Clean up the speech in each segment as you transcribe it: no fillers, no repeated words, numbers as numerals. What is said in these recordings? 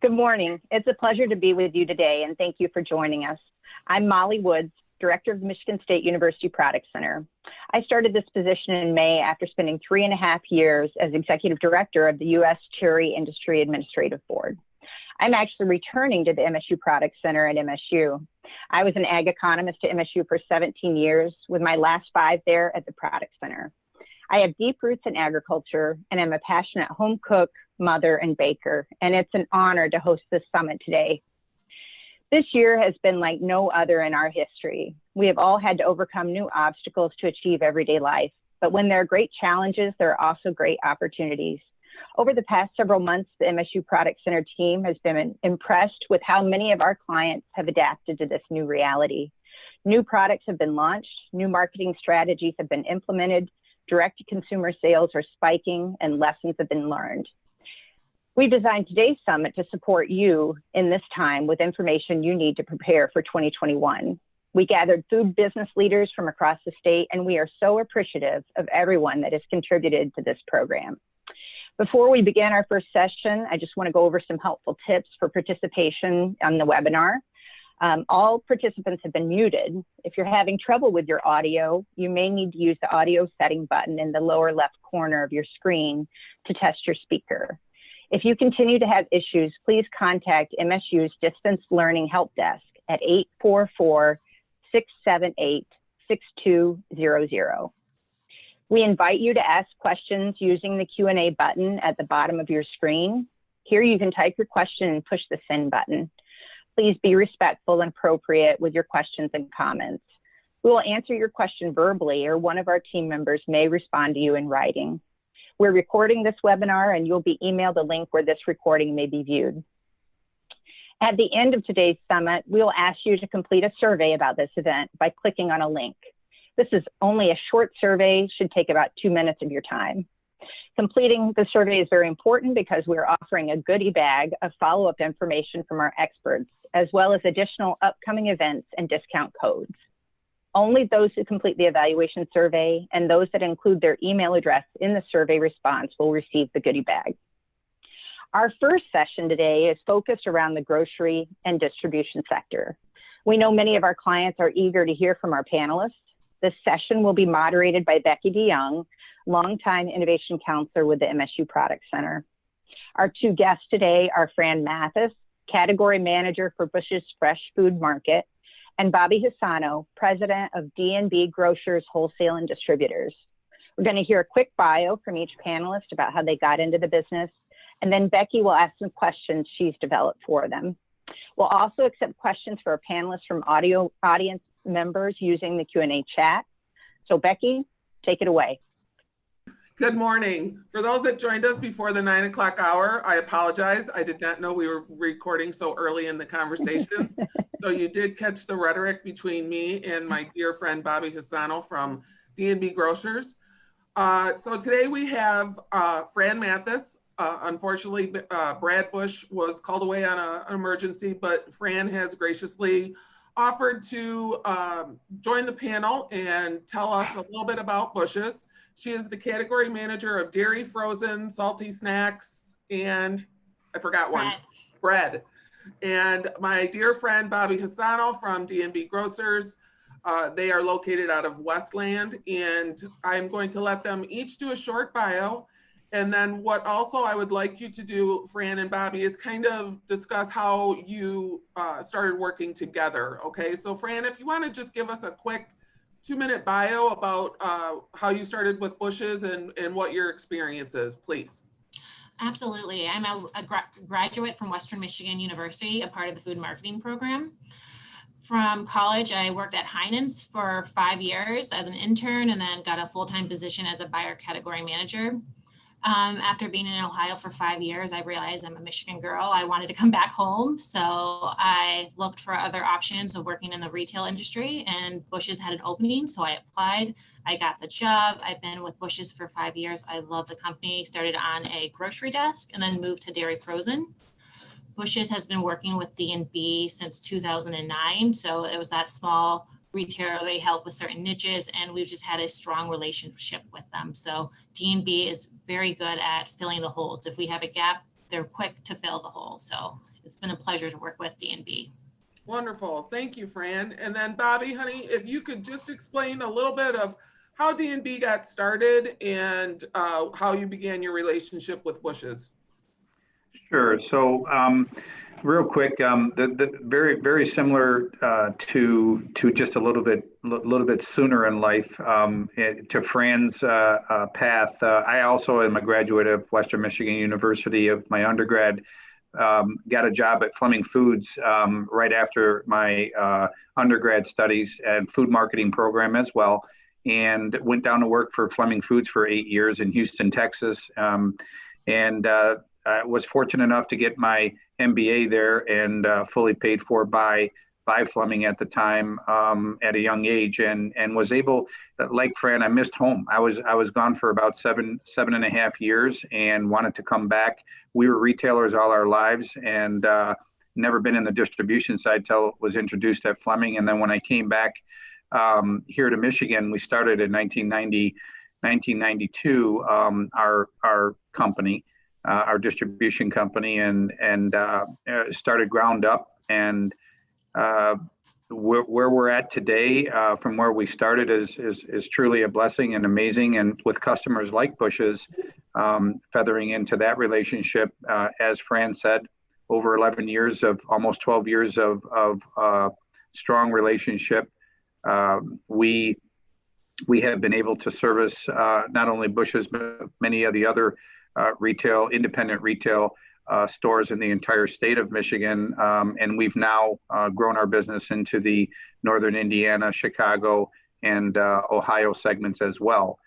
Good morning. It's a pleasure to be with you today, and thank you for joining us. I'm Molly Woods, Director of the Michigan State University Product Center. I started this position in May after spending 3.5 years as Executive Director of the U.S. Cherry Industry Administrative Board. I'm actually returning to the MSU Product Center at MSU. I was an ag economist at MSU for 17 years, with my last 5 there at the Product Center. I have deep roots in agriculture, and I'm a passionate home cook, mother, and baker, and it's an honor to host this summit today. This year has been like no other in our history. We have all had to overcome new obstacles to achieve everyday life, but when there are great challenges, there are also great opportunities. Over the past several months, the MSU Product Center team has been impressed with how many of our clients have adapted to this new reality. New products have been launched, new marketing strategies have been implemented, direct-to-consumer sales are spiking, and lessons have been learned. We designed today's summit to support you in this time with information you need to prepare for 2021. We gathered food business leaders from across the state, and we are so appreciative of everyone that has contributed to this program. Before we begin our first session, I just want to go over some helpful tips for participation on the webinar. All participants have been muted. If you're having trouble with your audio, you may need to use the audio setting button in the lower left corner of your screen to test your speaker. If you continue to have issues, please contact MSU's Distance Learning Help Desk at 844-678-6200. We invite you to ask questions using the Q&A button at the bottom of your screen. Here you can type your question and push the send button. Please be respectful and appropriate with your questions and comments. We will answer your question verbally, or one of our team members may respond to you in writing. We're recording this webinar, and you'll be emailed a link where this recording may be viewed. At the end of today's summit, we'll ask you to complete a survey about this event by clicking on a link. This is only a short survey, should take about 2 minutes of your time. Completing the survey is very important because we're offering a goodie bag of follow-up information from our experts, as well as additional upcoming events and discount codes. Only those who complete the evaluation survey and those that include their email address in the survey response will receive the goodie bag. Our first session today is focused around the grocery and distribution sector. We know many of our clients are eager to hear from our panelists. This session will be moderated by Becky DeYoung, longtime innovation counselor with the MSU Product Center. Our 2 guests today are Fran Mathis, category manager for Bush's Fresh Food Market, and Bobby Hisano, president of D&B Grocers Wholesale and Distributors. We're going to hear a quick bio from each panelist about how they got into the business, and then Becky will ask some questions she's developed for them. We'll also accept questions for our panelists from audience members using the Q&A chat. So Becky, take it away. Good morning. For those that joined us before the 9 o'clock hour, I apologize. I did not know we were recording so early in the conversations. So you did catch the rhetoric between me and my dear friend Bobby Hisano from D&B Grocers. So today we have Fran Mathis. Unfortunately, Brad Bush was called away on an emergency, but Fran has graciously offered to join the panel and tell us a little bit about Bush's. She is the category manager of dairy, frozen, salty snacks, and I forgot one, bread. And my dear friend Bobby Hisano from D&B Grocers, they are located out of Westland, and I'm going to let them each do a short bio. And then what also I would like you to do, Fran and Bobby, is kind of discuss how you started working together, okay? So Fran, if you want to just give us a quick 2-minute bio about how you started with Bush's and what your experience is, please. Absolutely. I'm a graduate from Western Michigan University, a part of the food marketing program. From college, I worked at Heinen's for 5 years as an intern and then got a full-time position as a buyer category manager. After being in Ohio for 5 years, I realized I'm a Michigan girl. I wanted to come back home. So I looked for other options of working in the retail industry, and Bush's had an opening. So I applied, I got the job. I've been with Bush's for 5 years. I love the company, started on a grocery desk and then moved to dairy frozen. Bush's has been working with D&B since 2009. So it was that small retailer. They help with certain niches, and we've just had a strong relationship with them. So D&B is very good at filling the holes. If we have a gap they're quick to fill the hole. So it's been a pleasure to work with D&B. Wonderful. Thank you, Fran. And then Bobby, honey, if you could just explain a little bit of how D&B got started and how you began your relationship with Bush's. Sure. So real quick, the very similar to just a little bit sooner in life to Fran's path. I also am a graduate of Western Michigan University. Of my undergrad, got a job at Fleming Foods right after my undergrad studies and food marketing program as well, and went down to work for Fleming Foods for 8 years in Houston, Texas, and I was fortunate enough to get my MBA there and fully paid for by Fleming at the time at a young age, and was able, like Fran, I missed home. I was gone for about seven and a half years and wanted to come back. We were retailers all our lives and never been in the distribution side till it was introduced at Fleming. And then when I came back here to Michigan, we started in 1992 our company. Our distribution company, and started ground up, and where we're at today from where we started is truly a blessing and amazing. And with customers like Bush's, feathering into that relationship, as Fran said, over 11 years of almost 12 years of strong relationship, we have been able to service not only Bush's but many of the other independent retail stores in the entire state of Michigan. And we've now grown our business into the Northern Indiana, Chicago, and Ohio segments as well.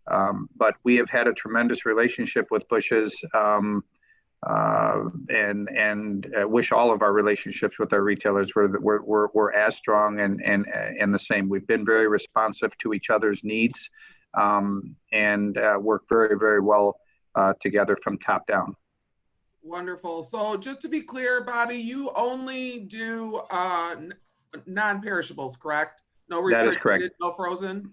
But we have had a tremendous relationship with Bush's, and wish all of our relationships with our retailers were as strong and the same. We've been very responsive to each other's needs, and work very, very well together from top down. Wonderful. So just to be clear, Bobby, you only do non-perishables, correct? No refrigerated, that is correct. No frozen?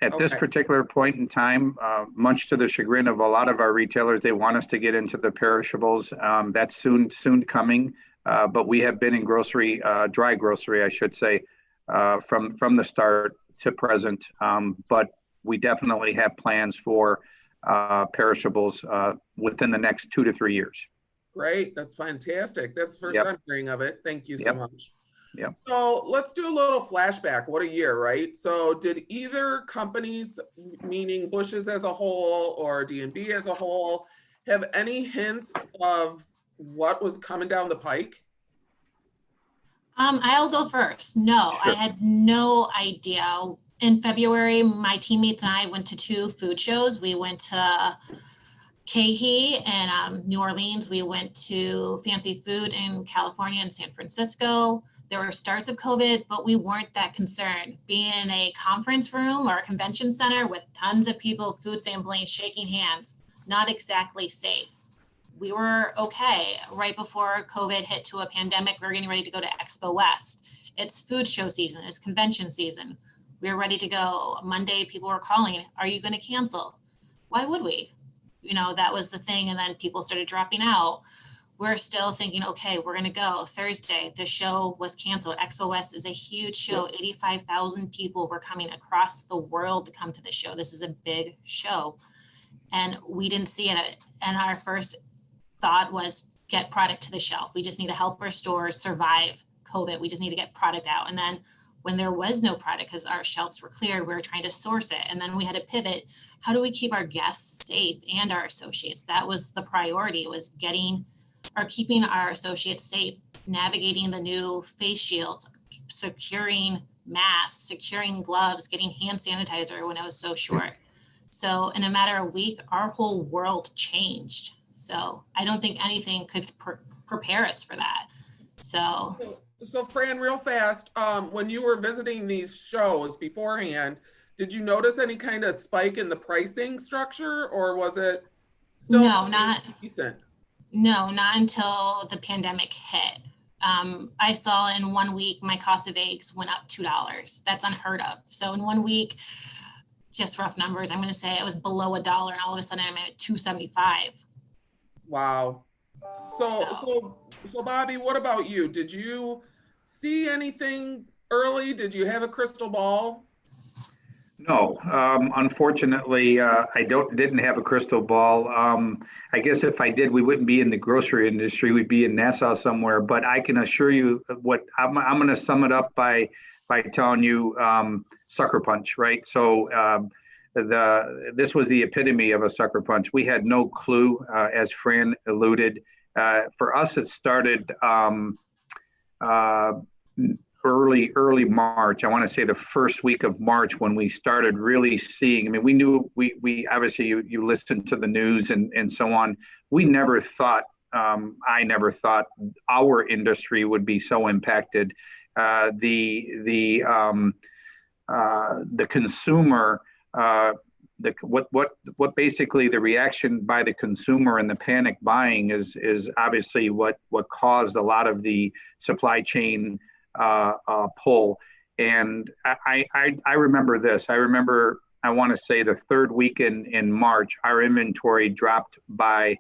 At this particular point in time, much to the chagrin of a lot of our retailers, they want us to get into the perishables. That's soon coming, but we have been in grocery, dry grocery, I should say, from the start to present. But we definitely have plans for perishables within the next 2 to 3 years. Great, that's fantastic. That's the first I'm hearing of it. Thank you so much. Yep. So let's do a little flashback. What a year, right? So did either companies, meaning Bush's as a whole or D&B as a whole, have any hints of what was coming down the pike? I'll go first. No, Sure. I had no idea. In February, my teammates and I went to 2 food shows. We went to KeHE in New Orleans. We went to Fancy Food in California and San Francisco. There were starts of COVID, but we weren't that concerned. Being in a conference room or a convention center with tons of people, food sampling, shaking hands, not exactly safe. We were okay. Right before COVID hit to a pandemic, we were getting ready to go to Expo West. It's food show season, it's convention season. We were ready to go. Monday, people were calling, are you going to cancel? Why would we? You know, that was the thing. And then people started dropping out. We're still thinking, okay, we're going to go. Thursday, the show was canceled. Expo West is a huge show. 85,000 people were coming across the world to come to the show. This is a big show. And we didn't see it. And our first thought was get product to the shelf. We just need to help our stores survive COVID. We just need to get product out. And then when there was no product, because our shelves were cleared, we were trying to source it. And then we had to pivot. How do we keep our guests safe and our associates? That was the priority, was keeping our associates safe, navigating the new face shields, securing masks, securing gloves, getting hand sanitizer when it was so short. So in a matter of a week, our whole world changed. So I don't think anything could prepare us for that. So Fran, real fast, when you were visiting these shows beforehand, did you notice any kind of spike in the pricing structure, or was it still decent? No, not until the pandemic hit. I saw in 1 week, my cost of eggs went up $2. That's unheard of. So in 1 week, just rough numbers, I'm going to say it was below $1, and all of a sudden I'm at $2.75. Wow. So Bobby, what about you? Did you see anything early? Did you have a crystal ball? No, unfortunately, I didn't have a crystal ball. I guess if I did, we wouldn't be in the grocery industry. We'd be in Nassau somewhere. But I can assure you, what I'm going to sum it up by telling you, sucker punch, right? So this was the epitome of a sucker punch. We had no clue, as Fran alluded. For us, it started early March. I want to say the first week of March when we started really seeing. I mean, we knew we obviously you listened to the news and so on. We never thought. I never thought our industry would be so impacted. The consumer. What basically the reaction by the consumer and the panic buying is obviously what caused a lot of the supply chain pull. And I remember this. I remember, I want to say the third week in March, our inventory dropped by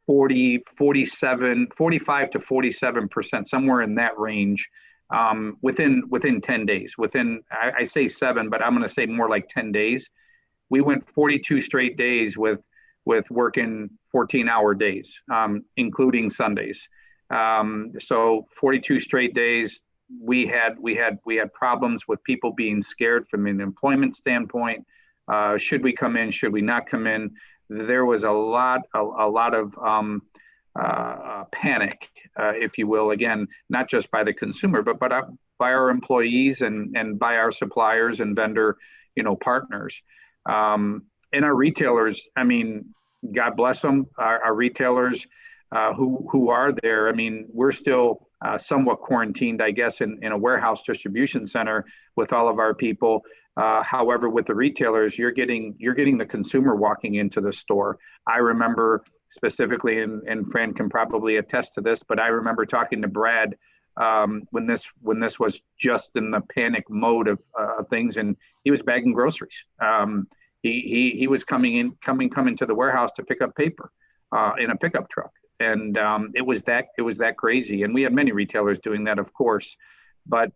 45 to 47%, somewhere in that range, within 10 days. I say 7, but I'm going to say more like 10 days. We went 42 straight days with working 14-hour days, including Sundays. So 42 straight days. We had problems with people being scared from an employment standpoint. Should we come in? Should we not come in? There was a lot of panic, if you will. Again, not just by the consumer, but by our employees and by our suppliers and vendor, partners. And our retailers. I mean, God bless them. Our retailers who are there. I mean, we're still somewhat quarantined, I guess, in a warehouse distribution center with all of our people. However, with the retailers, you're getting the consumer walking into the store. I remember specifically, and Fran can probably attest to this, but I remember talking to Brad when this was just in the panic mode of things, and he was bagging groceries. He was coming to the warehouse to pick up paper in a pickup truck. And it was that crazy. And we had many retailers doing that, of course. But,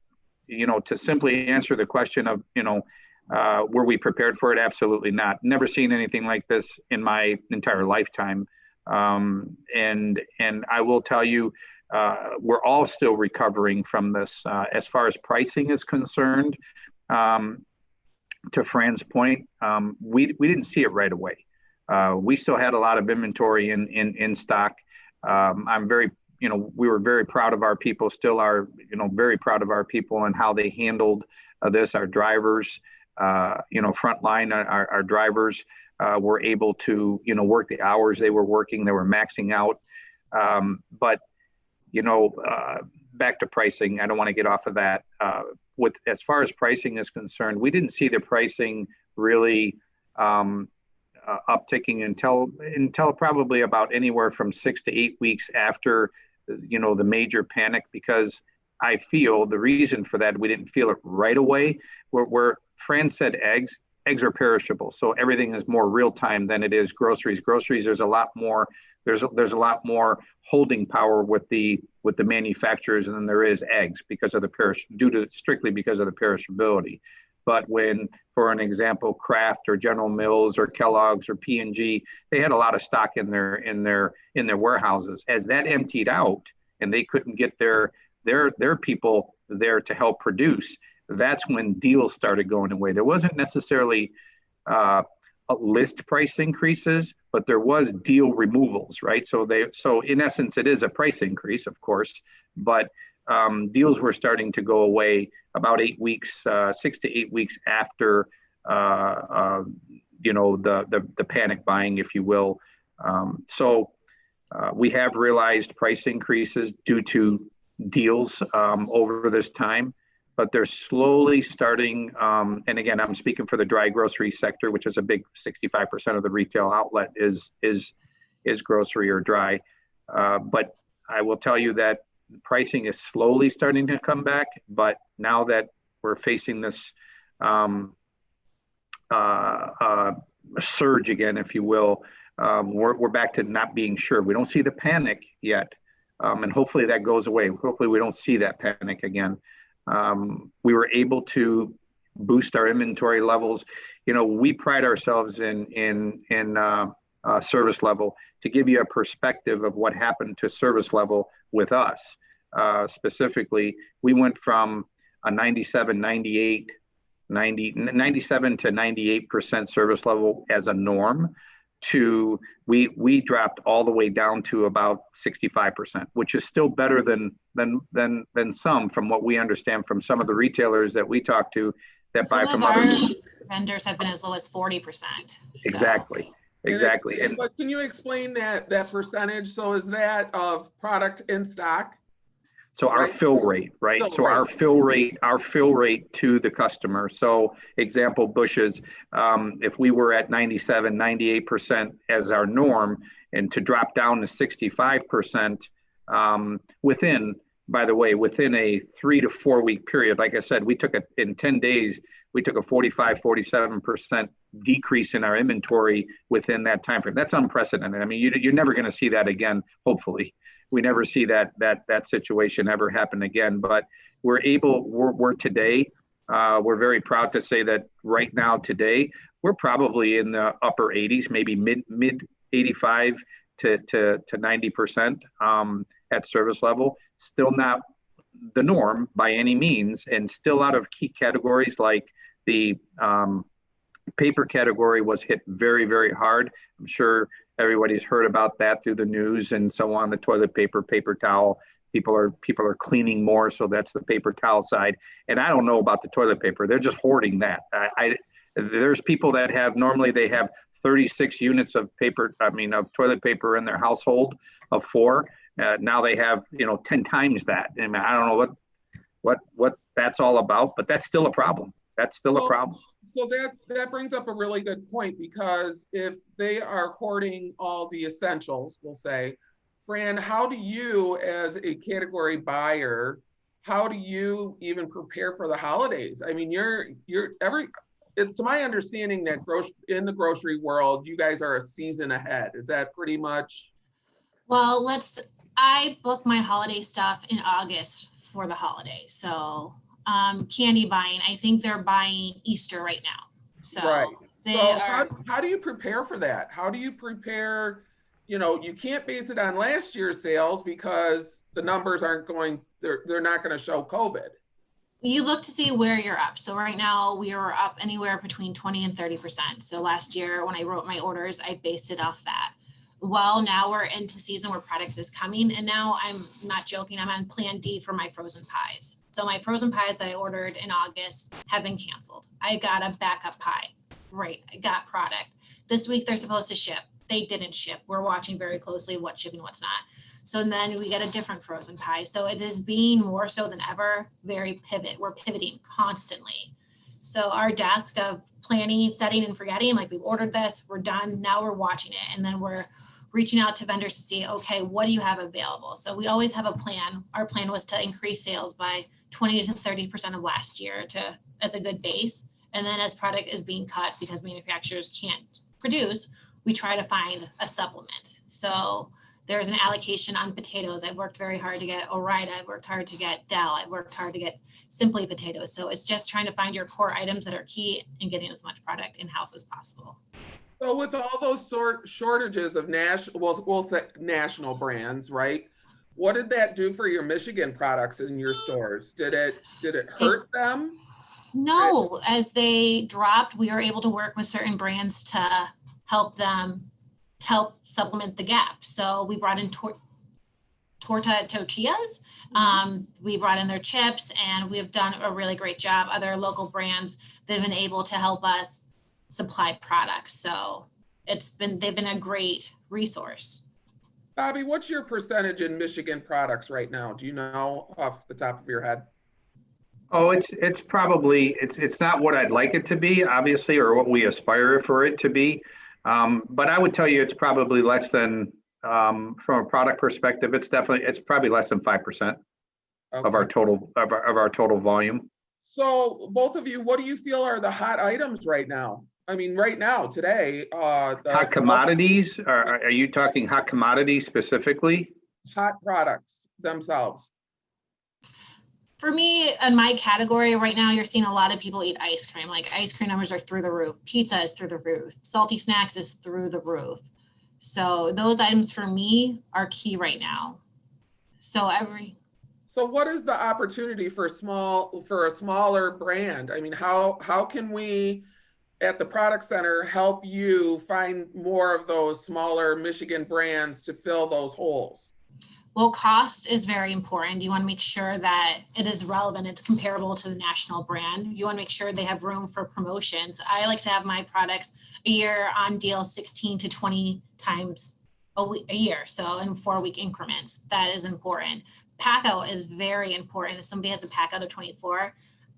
to simply answer the question of, were we prepared for it? Absolutely not. Never seen anything like this in my entire lifetime. And I will tell you, we're all still recovering from this. As far as pricing is concerned, to Fran's point, we didn't see it right away. We still had a lot of inventory in stock. We were very proud of our people, still are, very proud of our people and how they handled this. Our drivers, frontline, our drivers were able to, work the hours they were working. They were maxing out. But, back to pricing, I don't want to get off of that. As far as pricing is concerned, we didn't see the pricing really upticking until probably about anywhere from 6 to 8 weeks after, the major panic, because I feel the reason for that, we didn't feel it right away. Where Fran said eggs are perishable. So everything is more real time than it is groceries. Groceries, there's a lot more holding power with the manufacturers than there is eggs strictly because of the perishability. But when, for an example, Kraft or General Mills or Kellogg's or P&G, they had a lot of stock in their warehouses. As that emptied out and they couldn't get their people there to help produce, that's when deals started going away. There wasn't necessarily list price increases, but there was deal removals, right? So in essence, it is a price increase, of course, but deals were starting to go away about 8 weeks, 6 to 8 weeks after, the panic buying, if you will. We have realized price increases due to deals over this time, but they're slowly starting. And again, I'm speaking for the dry grocery sector, which is a big 65% of the retail outlet is grocery or dry. But I will tell you that pricing is slowly starting to come back, but now that we're facing this surge again, if you will, we're back to not being sure. We don't see the panic yet. And hopefully that goes away. Hopefully we don't see that panic again. We were able to boost our inventory levels. We pride ourselves in service level. To give you a perspective of what happened to service level with us, specifically, we went from a 97 to 98% service level as a norm to we dropped all the way down to about 65%, which is still better than some, from what we understand from some of the retailers that we talk to that buy from other vendors have been as low as 40%. Exactly. But can you explain that percentage? So is that of product in stock? So our fill rate, right? Our fill rate to the customer. So example, bushes, if we were at 97, 98% as our norm, and to drop down to 65% within a 3 to 4 week period, like I said, in 10 days, we took a 45, 47% decrease in our inventory within that time frame. That's unprecedented. I mean, you're never going to see that again, hopefully. We never see that situation ever happen again. But we're today, we're very proud to say that right now today, we're probably in the upper 80s, maybe mid 85 to 90% at service level. Still not the norm by any means, and still out of key categories like the paper category was hit very, very hard. I'm sure everybody's heard about that through the news and so on. The toilet paper, paper towel, people are cleaning more, so that's the paper towel side. And I don't know about the toilet paper; they're just hoarding that. There's people that normally they have 36 units of toilet paper in their household of 4. Now they have 10 times that. And I don't know what that's all about, but that's still a problem. A problem. So that brings up a really good point, because if they are hoarding all the essentials, we'll say, Fran, how do you as a category buyer, how do you even prepare for the holidays? I mean, it's to my understanding that in the grocery world, you guys are a season ahead. Is that pretty much? Well, I book my holiday stuff in August for the holidays. So candy buying, I think they're buying Easter right now. So right. How do you prepare for that? How do you prepare? You can't base it on last year's sales because the numbers they're not going to show COVID. You look to see where you're up. So right now we are up anywhere between 20 and 30%. So last year when I wrote my orders, I based it off that. Well, now we're into season where product is coming, and now I'm not joking, I'm on plan D for my frozen pies. So my frozen pies that I ordered in August have been canceled. I got a backup pie. Right, I got product. This week they're supposed to ship. They didn't ship. We're watching very closely what's shipping, what's not. So then we get a different frozen pie. So it is being more so than ever, very pivot. We're pivoting constantly. So our desk of planning, setting, and forgetting, like we've ordered this, we're done, now we're watching it. And then we're reaching out to vendors to see, okay, what do you have available? So we always have a plan. Our plan was to increase sales by 20 to 30% of last year as a good base. And then as product is being cut because manufacturers can't produce, we try to find a supplement. So there's an allocation on potatoes. I've worked very hard to get Ore-Ida. I've worked hard to get Dell. I've worked hard to get Simply potatoes. So it's just trying to find your core items that are key and getting as much product in-house as possible. So with all those shortages of we'll say national brands, right? What did that do for your Michigan products in your stores? Did it hurt them? No, as they dropped, we were able to work with certain brands to help supplement the gap. So we brought in tortillas. We brought in their chips, and we've done a really great job. Other local brands, they've been able to help us supply products. So they've been a great resource. Bobby, what's your percentage in Michigan products right now? Do you know off the top of your head? Oh, it's probably, it's not what I'd like it to be, obviously, or what we aspire for it to be. But I would tell you it's probably less than, from a product perspective, it's probably less than 5% of our total volume. So both of you, what do you feel are the hot items right now? I mean, right now, today, Hot commodities? Are you talking hot commodities specifically? hot products themselves. For me, in my category right now, you're seeing a lot of people eat ice cream. Like ice cream numbers are through the roof. Pizza is through the roof. Salty snacks is through the roof. So those items for me are key right now. So what is the opportunity for a smaller brand? I mean, how can we at the product center help you find more of those smaller Michigan brands to fill those holes? Well, cost is very important. You want to make sure that it is relevant. It's comparable to the national brand. You want to make sure they have room for promotions. I like to have my products a year on deal 16 to 20 times a year. So in 4-week increments, that is important. Pack out is very important. If somebody has a pack out of 24,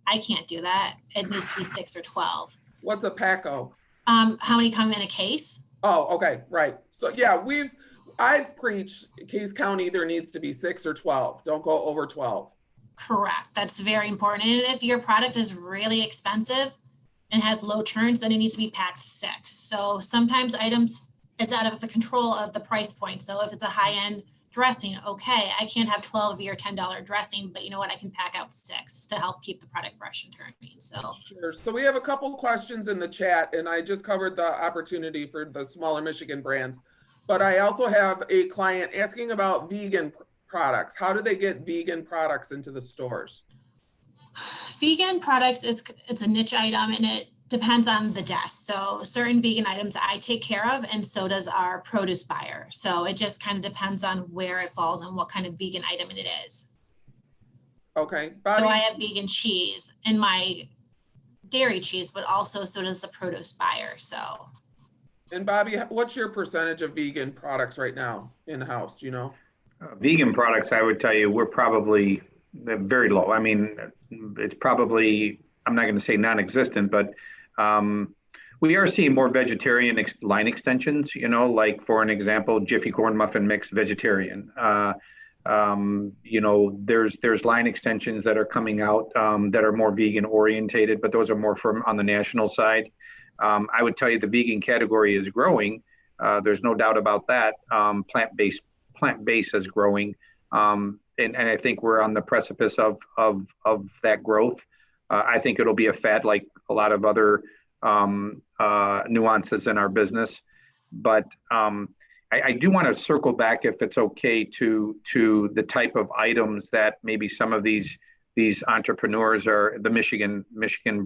I can't do that. It needs to be 6 or 12. What's a PACO? How many come in a case? Oh, okay, right. So yeah, I've preached Case County, there needs to be 6 or 12. Don't go over 12. Correct. That's very important. And if your product is really expensive and has low turns, then it needs to be packed 6. So sometimes items, it's out of the control of the price point. So if it's a high-end dressing, okay, I can't have 12 of your $10 dressing, but you know what? I can pack out 6 to help keep the product fresh and turning. So sure. So we have a couple questions in the chat, and I just covered the opportunity for the smaller Michigan brands. But I also have a client asking about vegan products. How do they get vegan products into the stores? Vegan products it's a niche item and it depends on the desk. So certain vegan items I take care of, and so does our produce buyer. So it just kind of depends on where it falls and what kind of vegan item it is. Okay. Bobby? So I have vegan cheese in my dairy cheese, but also so does the produce buyer. So. And Bobby, what's your percentage of vegan products right now in the house? Do you know? Vegan products, I would tell you, we're probably very low. I mean, it's probably, I'm not going to say non-existent, but we are seeing more vegetarian line extensions, you know, like for an example, Jiffy Corn Muffin Mix vegetarian. You know, there's line extensions that are coming out that are more vegan orientated, but those are more from on the national side. I would tell you the vegan category is growing. There's no doubt about that. Plant-based is growing. And I think we're on the precipice of that growth. I think it'll be a fad like a lot of other nuances in our business. But I do want to circle back, if it's okay, to the type of items that maybe some of these entrepreneurs or the Michigan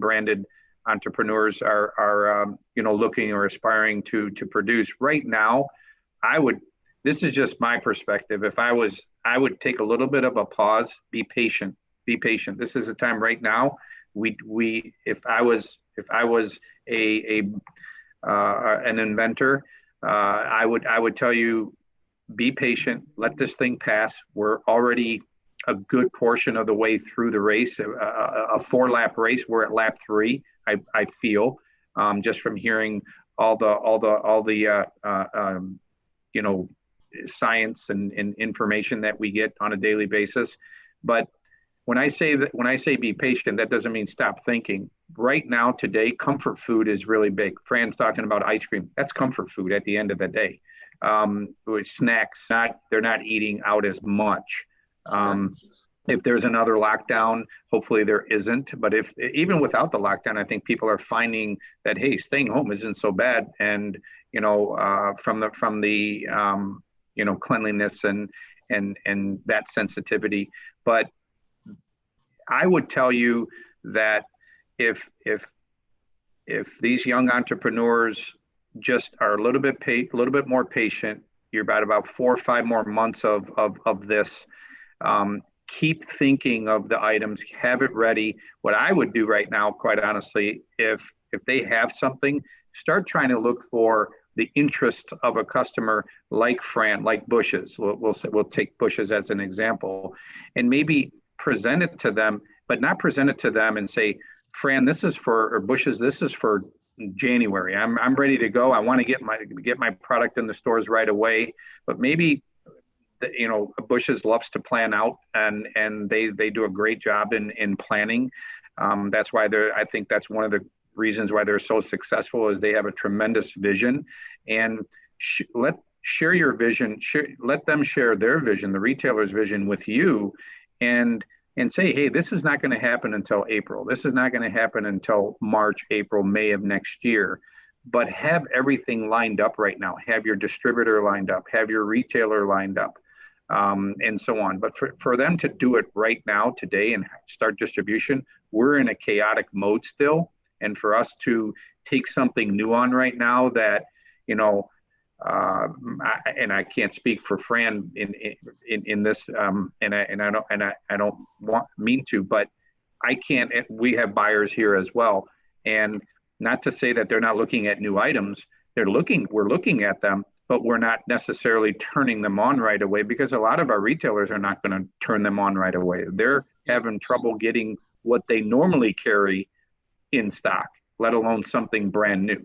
branded entrepreneurs are you know, looking or aspiring to produce right now. This is just my perspective. I would take a little bit of a pause, be patient. This is the time right now. If I was an inventor, I would tell you, be patient, let this thing pass. We're already a good portion of the way through the race, a 4-lap race. We're at lap 3. I feel just from hearing all the you know, science and information that we get on a daily basis. But when I say be patient, that doesn't mean stop thinking. Right now, today, comfort food is really big. Fran's talking about ice cream. That's comfort food at the end of the day. With snacks, they're not eating out as much. If there's another lockdown, hopefully there isn't. But even without the lockdown, I think people are finding that, hey, staying home isn't so bad. And you know, from the you know, cleanliness and that sensitivity. But I would tell you that if these young entrepreneurs just are a little bit more patient, you're about 4 or 5 more months of this. Keep thinking of the items, have it ready. What I would do right now, quite honestly, if they have something, start trying to look for the interest of a customer like Fran, like Bush's. We'll take Bush's as an example, and maybe present it to them, but not present it to them and say, Fran, this is for, or Bush's, this is for January. I'm ready to go. I want to get my product in the stores right away. But maybe, you know, Bush's loves to plan out, and they do a great job in planning. That's why I think that's one of reasons why they're so successful is they have a tremendous vision, and share your vision, let them share their vision, the retailer's vision with you, and say, hey, this is not going to happen until April. This is not going to happen until March, April, May of next year. But have everything lined up right now. Have your distributor lined up, have your retailer lined up, and so on. But for them to do it right now, today, and start distribution, we're in a chaotic mode still. And for us to take something new on right now that, you know, and I can't speak for Fran in this, and I don't mean to, but I can't. We have buyers here as well, and not to say that they're not looking at new items. We're looking at them, but we're not necessarily turning them on right away, because a lot of our retailers are not going to turn them on right away. They're having trouble getting what they normally carry in stock, let alone something brand new.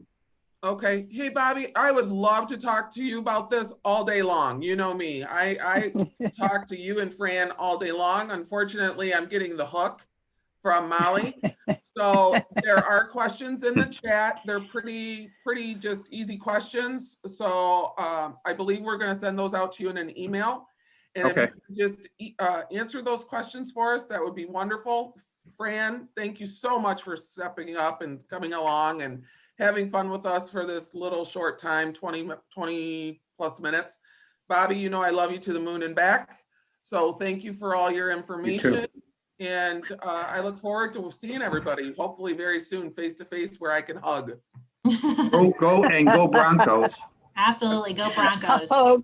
Okay. Hey, Bobby, I would love to talk to you about this all day long. You know me. I talk to you and Fran all day long. Unfortunately, I'm getting the hook from Molly. So there are questions in the chat. They're pretty just easy questions. So I believe we're going to send those out to you in an email. And okay, if you could just answer those questions for us, that would be wonderful. Fran, thank you so much for stepping up and coming along and having fun with us for this little short time, 20 plus minutes. Bobby, you know I love you to the moon and back. So thank you for all your information. You and I look forward to seeing everybody, hopefully very soon, face to face, where I can hug. Go Broncos. Absolutely, go Broncos. Oh,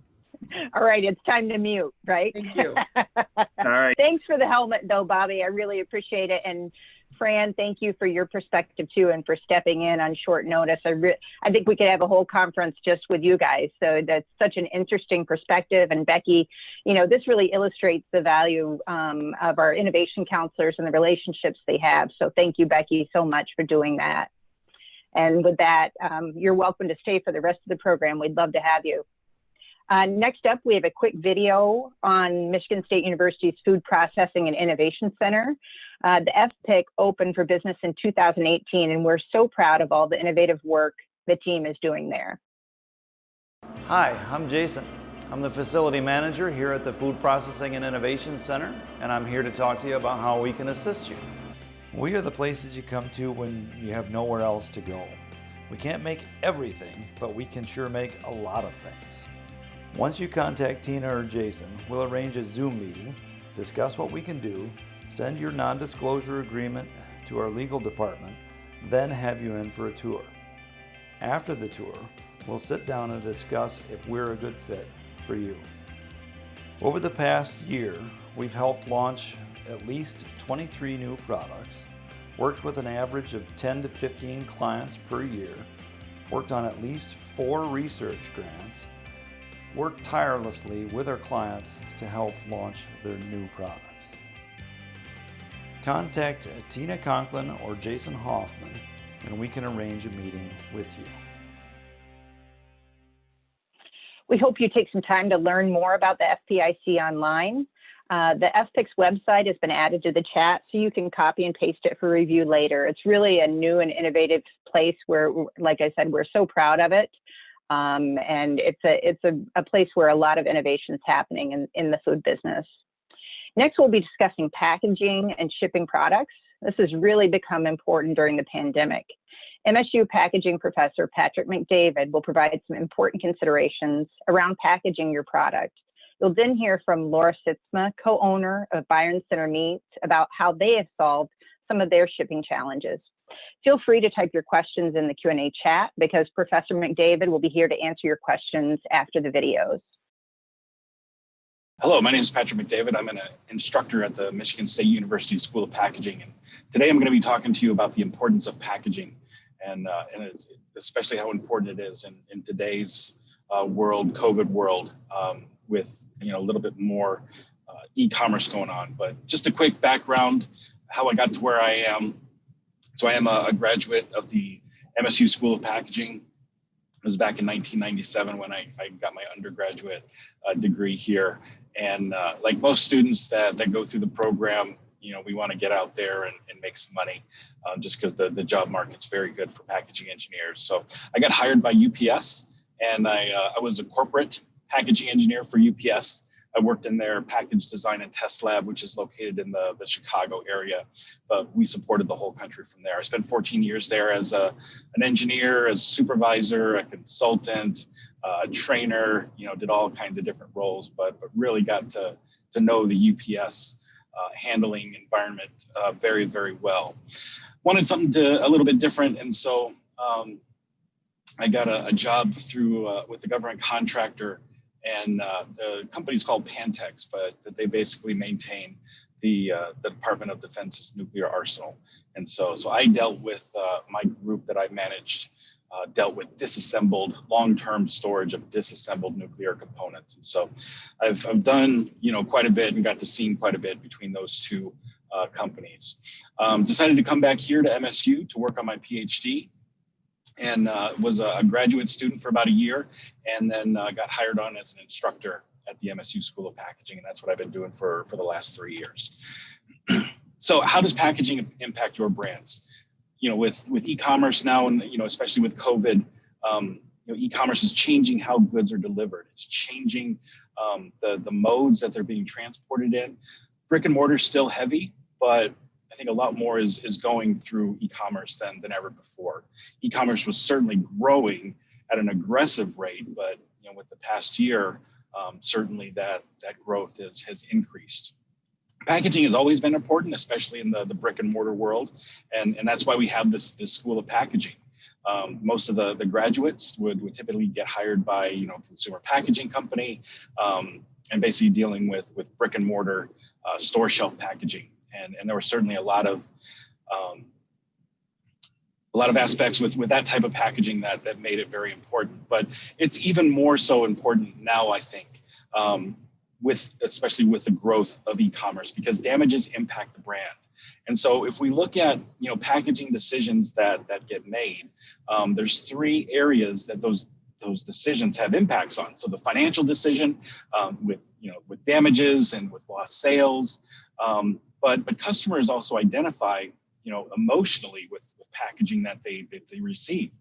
all right, it's time to mute, right? Thank you. All right. Thanks for the helmet, though, Bobby. I really appreciate it. And Fran, thank you for your perspective too, and for stepping in on short notice. I think we could have a whole conference just with you guys. So that's such an interesting perspective. And Becky, you know, this really illustrates the value of our innovation counselors and the relationships they have. So thank you, Becky, so much for doing that. And with that, you're welcome to stay for the rest of the program. We'd love to have you. Next up, we have a quick video on Michigan State University's Food Processing and Innovation Center. The FPIC opened for business in 2018, and we're so proud of all the innovative work the team is doing there. Hi, I'm Jason. I'm the facility manager here at the Food Processing and Innovation Center, and I'm here to talk to you about how we can assist you. We are the places you come to when you have nowhere else to go. We can't make everything, but we can sure make a lot of things. Once you contact Tina or Jason, we'll arrange a Zoom meeting, discuss what we can do, send your non-disclosure agreement to our legal department, then have you in for a tour. After the tour, we'll sit down and discuss if we're a good fit for you. Over the past year, we've helped launch at least 23 new products, worked with an average of 10 to 15 clients per year, worked on at least 4 research grants, work tirelessly with our clients to help launch their new products. Contact Tina Conklin or Jason Hoffman and we can arrange a meeting with you. We hope you take some time to learn more about the FPIC online. The FPIC's website has been added to the chat, so you can copy and paste it for review later. It's really a new and innovative place where, like I said, we're so proud of it. And it's a place where a lot of innovation is happening in the food business. Next, we'll be discussing packaging and shipping products. This has really become important during the pandemic. MSU packaging professor Patrick McDavid will provide some important considerations around packaging your product. You'll then hear from Laura Sitzma, co-owner of Byron Center Meats, about how they have solved some of their shipping challenges. Feel free to type your questions in the Q&A chat, because Professor McDavid will be here to answer your questions after the videos. Hello, my name is Patrick McDavid. I'm an instructor at the Michigan State University School of Packaging. And today I'm going to be talking to you about the importance of packaging and it's especially how important it is in today's world, COVID world, with a little bit more e-commerce going on. But just a quick background, how I got to where I am. So I am a graduate of the MSU School of Packaging. It was back in 1997 when I got my undergraduate degree here. And like most students that go through the program, we want to get out there and make some money, just because the job market's very good for packaging engineers. So I got hired by UPS, and I was a corporate packaging engineer for UPS. I worked in their package design and test lab, which is located in the Chicago area, but we supported the whole country from there. I spent 14 years there as an engineer, as supervisor, a consultant, a trainer, did all kinds of different roles, but really got to know the UPS handling environment very, very well. Wanted something a little bit different, and so I got a job with the government contractor, and the company's called Pantex, but they basically maintain the Department of Defense's nuclear arsenal. And so I dealt with my group that I managed dealt with long-term storage of disassembled nuclear components. And so I've done quite a bit and got to see quite a bit between those two companies. Decided to come back here to MSU to work on my PhD, and was a graduate student for about a year, and then got hired on as an instructor at the MSU School of Packaging, and that's what I've been doing for the last 3 years. So how does packaging impact your brands? With e-commerce now, and especially with COVID, e-commerce is changing how goods are delivered. It's changing the modes that they're being transported in. Brick and mortar is still heavy, but I think a lot more is going through e-commerce than ever before. E-commerce was certainly growing at an aggressive rate, but with the past year, certainly that growth has increased. Packaging has always been important, especially in the brick and mortar world, and that's why we have this School of Packaging. Most of the graduates would typically get hired by consumer packaging company, and basically dealing with brick and mortar store shelf packaging. And there were certainly a lot of aspects with that type of packaging that made it very important. But it's even more so important now, I think, especially with the growth of e-commerce, because damages impact the brand. And so if we look at packaging decisions that get made, there's 3 areas that those decisions have impacts on. So the financial decision, with damages and with lost sales. But customers also identify, emotionally with packaging that they receive.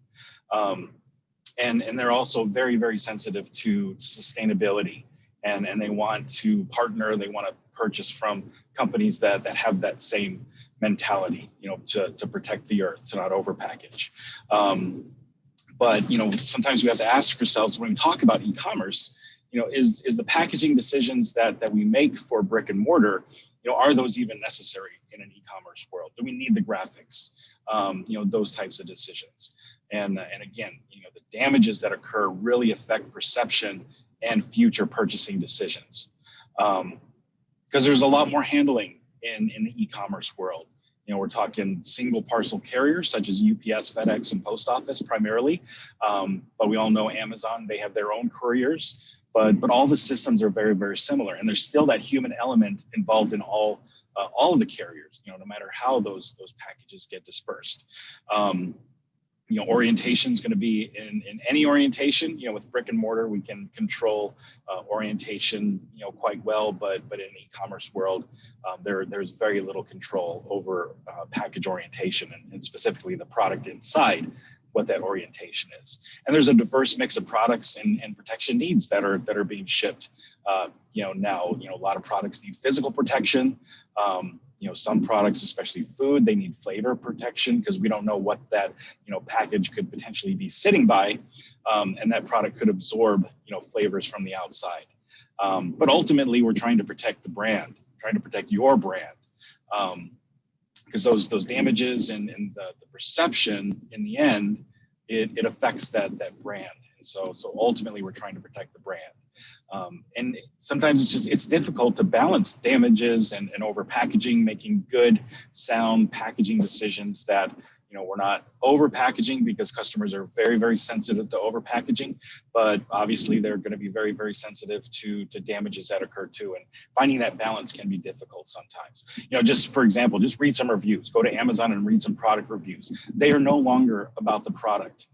And they're also very, very sensitive to sustainability, and they want to partner, they want to purchase from companies that have that same mentality, to protect the earth, to not overpackage. But, sometimes we have to ask ourselves when we talk about e-commerce, is the packaging decisions that we make for brick and mortar, are those even necessary in an e-commerce world? Do we need the graphics? Those types of decisions. And again, the damages that occur really affect perception and future purchasing decisions. Because there's a lot more handling in the e-commerce world. We're talking single parcel carriers such as UPS, FedEx, and Post Office primarily. But we all know Amazon, they have their own couriers. But all the systems are very, very similar, and there's still that human element involved in all of the carriers. No matter how those packages get dispersed. Orientation is going to be in any orientation. With brick and mortar, we can control orientation, quite well, but in the e-commerce world, there's very little control over package orientation and specifically the product inside, what that orientation is. And there's a diverse mix of products and protection needs that are being shipped. Now, a lot of products need physical protection. Some products, especially food, they need flavor protection because we don't know what that, package could potentially be sitting by, and that product could absorb, flavors from the outside. But ultimately, we're trying to protect the brand, trying to protect your brand. Because those damages and the perception in the end, it affects that brand. And so ultimately we're trying to protect the brand. And sometimes it's difficult to balance damages and over packaging, making good, sound packaging decisions that, we're not over packaging because customers are very, very sensitive to over packaging, but obviously they're going to be very, very sensitive to damages that occur too. And finding that balance can be difficult sometimes. Just for example, just read some reviews, go to Amazon and read some product reviews. They are no longer about the product.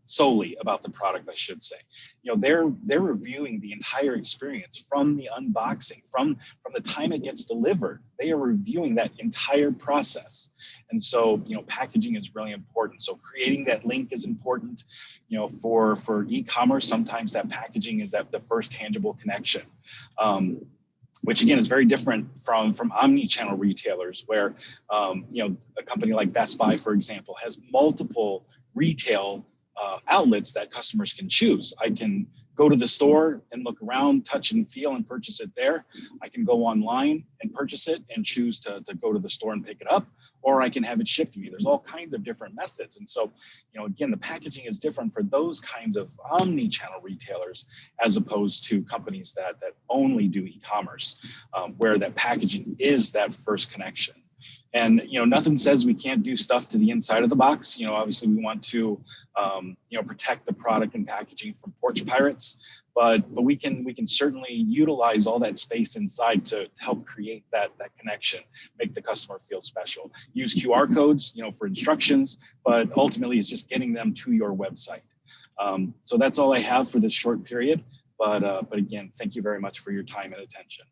solely about the product, I should say. You know, they're reviewing the entire experience from the unboxing, from the time it gets delivered. They are reviewing that entire process. And so, you know, packaging is really important. So creating that link is important. You know, for e-commerce, sometimes that packaging is the first tangible connection. Which again is very different from omni-channel retailers, where you know, a company like Best Buy, for example, has multiple retail outlets that customers can choose. I can go to the store and look around, touch and feel and purchase it there. I can go online and purchase it and choose to go to the store and pick it up, or I can have it shipped to me. There's all kinds of different methods. And so, you know, again, the packaging is different for those kinds of omni-channel retailers as opposed to companies that only do e-commerce, where that packaging is that first connection. And, you know, nothing says we can't do stuff to the inside of the box. You know, obviously we want to, you know, protect the product and packaging from porch pirates, but we can certainly utilize all that space inside to help create that connection, make the customer feel special. Use QR codes, you know, for instructions, but ultimately it's just getting them to your website. So that's all I have for this short period. But again, thank you very much for your time and attention.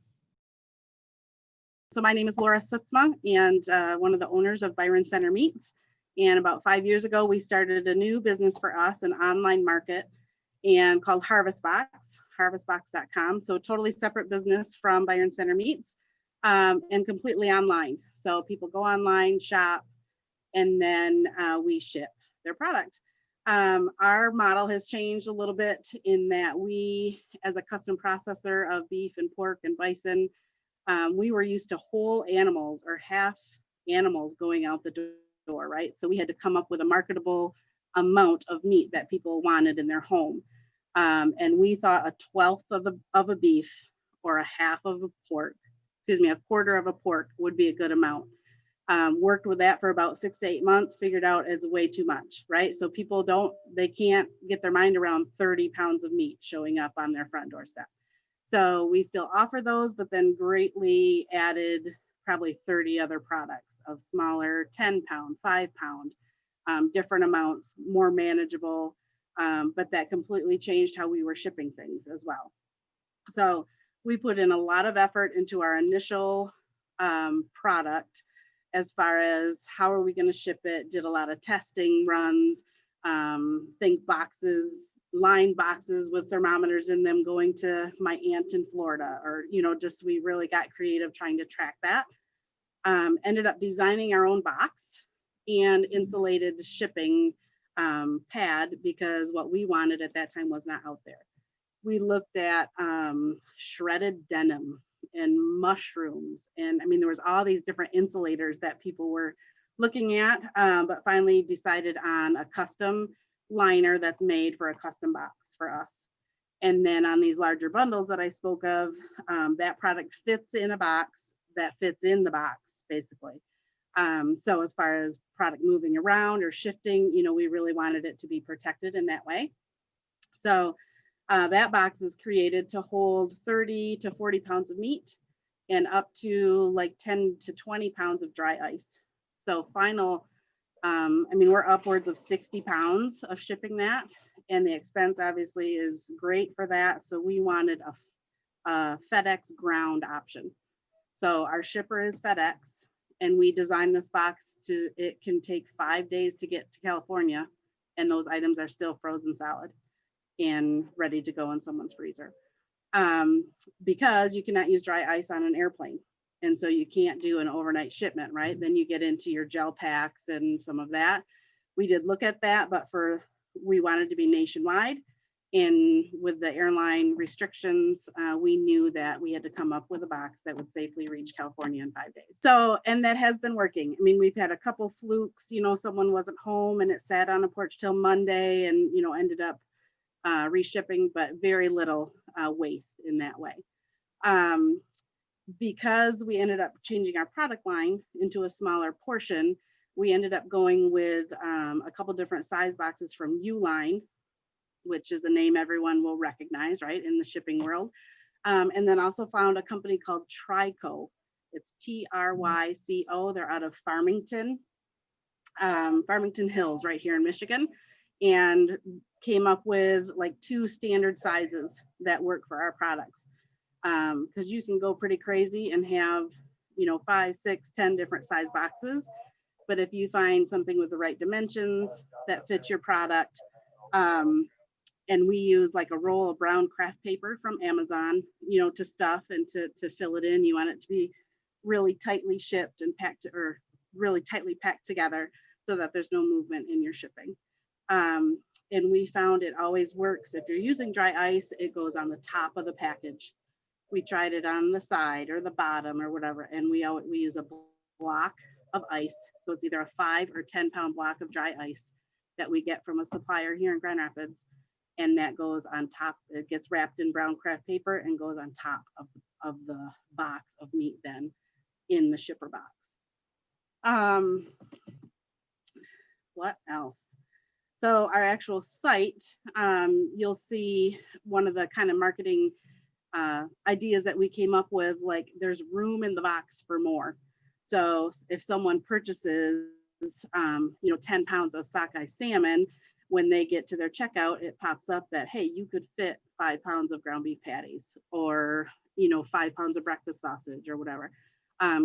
So my name is Laura Sitzma, and one of the owners of Byron Center Meats. And about 5 years ago, we started a new business for us, an online market, and called HarvestBox, harvestbox.com. So totally separate business from Byron Center Meats, and completely online. So people go online, shop, and then we ship their product. Our model has changed a little bit in that we, as a custom processor of beef and pork and bison, we were used to whole animals or half animals going out the door, right? So we had to come up with a marketable amount of meat that people wanted in their home. And we thought a 1/12 of a beef or a half of a pork, a quarter of a pork would be a good amount. Worked with that for about 6 to 8 months, figured out it's way too much, right? So people they can't get their mind around 30 pounds of meat showing up on their front doorstep. So we still offer those, but then greatly added probably 30 other products of smaller 10 pound, 5 pound, different amounts, more manageable. But that completely changed how we were shipping things as well. So we put in a lot of effort into our initial product as far as how are we going to ship it, did a lot of testing runs, think boxes, line boxes with thermometers in them going to my aunt in Florida, or, you know, just we really got creative trying to track that. Ended up designing our own box and insulated shipping pad because what we wanted at that time was not out there. We looked at shredded denim and mushrooms. And I mean, there was all these different insulators that people were looking at, but finally decided on a custom liner that's made for a custom box for us. And then on these larger bundles that I spoke of, that product fits in a box that fits in the box, basically. So as far as product moving around or shifting, you know, we really wanted it to be protected in that way. So that box is created to hold 30 to 40 pounds of meat and up to like 10 to 20 pounds of dry ice. So final, I mean, we're upwards of 60 pounds of shipping that, and the expense obviously is great for that. So we wanted a FedEx ground option. So our shipper is FedEx, and we designed this box to, it can take 5 days to get to California, and those items are still frozen solid and ready to go in someone's freezer. Because you cannot use dry ice on an airplane. And so you can't do an overnight shipment, right? Then you get into your gel packs and some of that. We did look at that, but we wanted to be nationwide. And with the airline restrictions, we knew that we had to come up with a box that would safely reach California in 5 days. So, and that has been working. I mean, we've had a couple flukes, you know, someone wasn't home and it sat on a porch till Monday and, you know, ended up reshipping, but very little waste in that way. Because we ended up changing our product line into a smaller portion, we ended up going with a couple different size boxes from Uline, which is a name everyone will recognize, right, in the shipping world. And then also found a company called Tryco. It's Tryco. They're out of Farmington Hills, right here in Michigan. and came up with like 2 standard sizes that work for our products. Because you can go pretty crazy and have, 5, 6, 10 different size boxes. But if you find something with the right dimensions that fits your product, and we use like a roll of brown craft paper from Amazon, to stuff and to fill it in. You want it to be really tightly shipped and packed, or really tightly packed together so that there's no movement in your shipping. And we found it always works. If you're using dry ice, it goes on the top of the package. We tried it on the side or the bottom or whatever, and we use a block of ice. So it's either a 5 or 10 pound block of dry ice that we get from a supplier here in Grand Rapids. And that goes on top, it gets wrapped in brown craft paper and goes on top of the box of meat then in the shipper box. What else? So our actual site, you'll see one of the kind of marketing ideas that we came up with, like there's room in the box for more. So if someone purchases, 10 pounds of sockeye salmon, when they get to their checkout, it pops up that, hey, you could fit 5 pounds of ground beef patties, or, 5 pounds of breakfast sausage or whatever.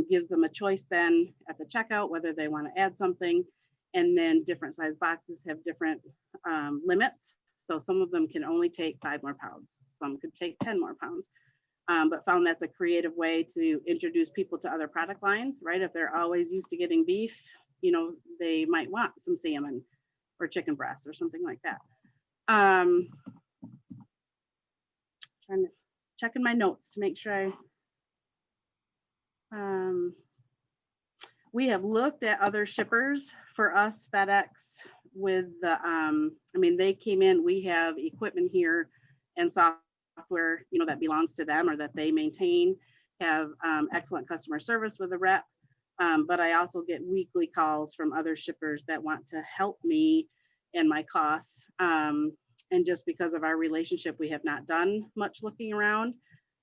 Gives them a choice then at the checkout, whether they want to add something. And then different size boxes have different limits. So some of them can only take 5 more pounds. Some could take 10 more pounds. But found that's a creative way to introduce people to other product lines, right? If they're always used to getting beef, they might want some salmon or chicken breast or something like that. Checking my notes to make sure we have looked at other shippers. For us, FedEx with the, they came in, we have equipment here and software, that belongs to them or that they maintain, have excellent customer service with a rep. But I also get weekly calls from other shippers that want to help me and my costs. And just because of our relationship, we have not done much looking around.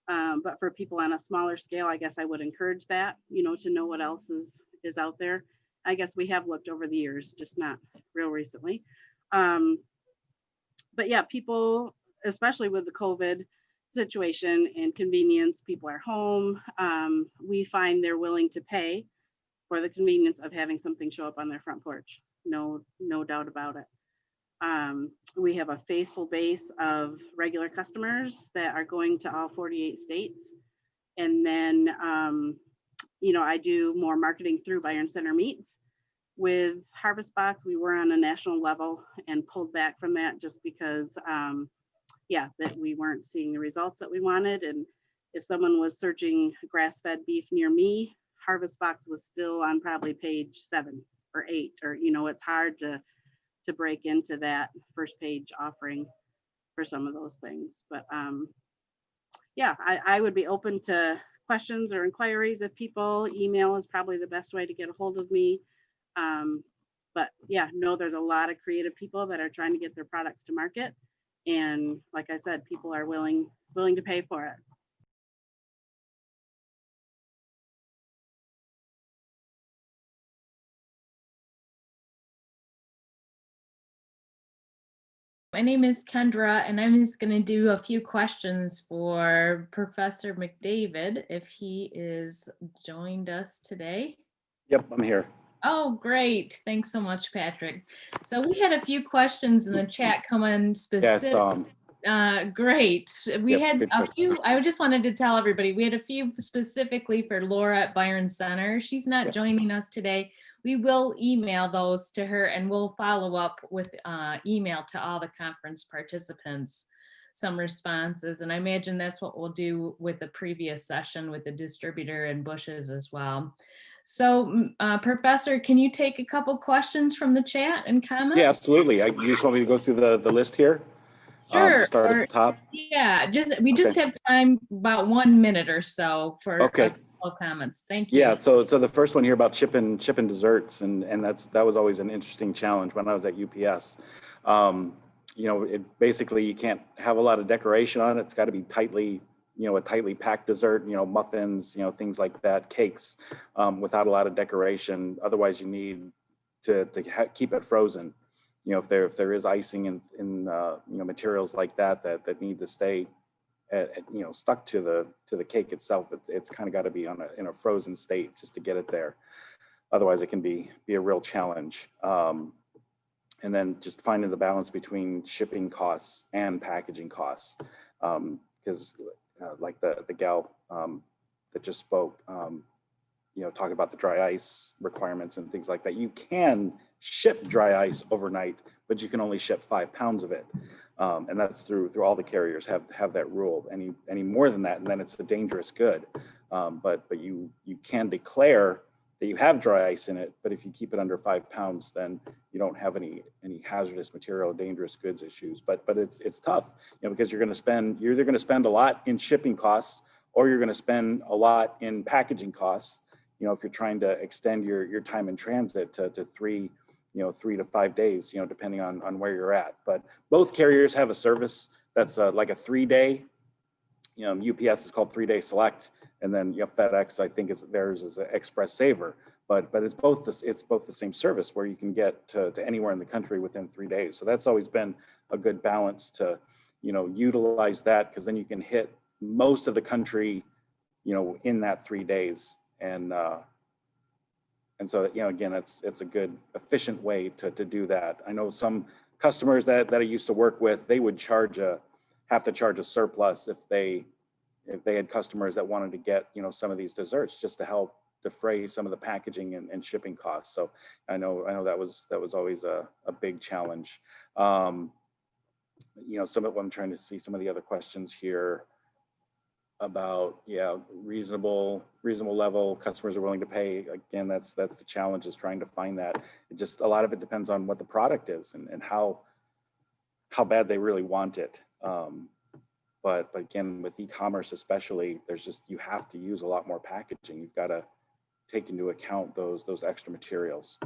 But for people on a smaller scale, I guess I would encourage that, to know what else is out there. I guess we have looked over the years, just not real recently. But yeah, people, especially with the COVID situation and convenience, people are home. We find they're willing to pay for the convenience of having something show up on their front porch. No doubt about it. We have a faithful base of regular customers that are going to all 48 states. And then, I do more marketing through Byron Center Meats. With Harvest Box, we were on a national level and pulled back from that just because, that we weren't seeing the results that we wanted. And if someone was searching grass-fed beef near me, Harvest Box was still on probably page 7 or 8, or, it's hard to break into that first page offering for some of those things. But I would be open to questions or inquiries if people. Email is probably the best way to get a hold of me. But there's a lot of creative people that are trying to get their products to market. And like I said, people are willing to pay for it. My name is Kendra, and I'm just going to do a few questions for Professor McDavid, if he is joined us today. Yep, I'm here. Oh, great. Thanks so much, Patrick. So we had a few questions in the chat come in specific. Great. We had a few. I just wanted to tell everybody, we had a few specifically for Laura at Byron Center. She's not joining us today. We will email those to her, and we'll follow up with email to all the conference participants, some responses. And I imagine that's what we'll do with the previous session with the distributor and bushes as well. So Professor, can you take a couple questions from the chat and comment? Yeah, absolutely. You just want me to go through the list here? Sure. Start at the top. Yeah, we just have time, about 1 minute or so for comments. Thank you. Yeah, so the first one here about shipping desserts, and that was always an interesting challenge when I was at UPS. It basically, you can't have a lot of decoration on it. It's got to be tightly, a tightly packed dessert, muffins, things like that, cakes, without a lot of decoration. Otherwise you need to keep it frozen. if there is icing in materials like that need to stay stuck to the cake itself, it's kind of got to be in a frozen state just to get it there. Otherwise, it can be a real challenge. And then just finding the balance between shipping costs and packaging costs, because like the gal that just spoke, talking about the dry ice requirements and things like that. You can ship dry ice overnight, but you can only ship 5 pounds of it. And that's through all the carriers have that rule. Any more than that, and then it's a dangerous good. But you can declare that you have dry ice in it, but if you keep it under 5 pounds, then you don't have any hazardous material, dangerous goods issues. But it's tough, because you're either going to spend a lot in shipping costs, or you're going to spend a lot in packaging costs. If you're trying to extend your time in transit to 3 to 5 days, depending on where you're at. But both carriers have a service that's like a 3-day. UPS is called 3-day select, and then FedEx, I think theirs is an express saver. But it's both the same service where you can get to anywhere in the country within 3 days. So that's always been a good balance to utilize that, because then you can hit most of the country in that 3 days. And so, again, it's a good, efficient way to do that. I know some customers that I used to work with, they would have to charge a surplus if they had customers that wanted to get, some of these desserts just to help defray some of the packaging and shipping costs. So I know that was always a big challenge. Some of what I'm trying to see, some of the other questions here about reasonable level customers are willing to pay. Again, that's the challenge, is trying to find that. A lot of it depends on what the product is and how bad they really want it. But again, with e-commerce especially, you have to use a lot more packaging. You've got to take into account those extra materials.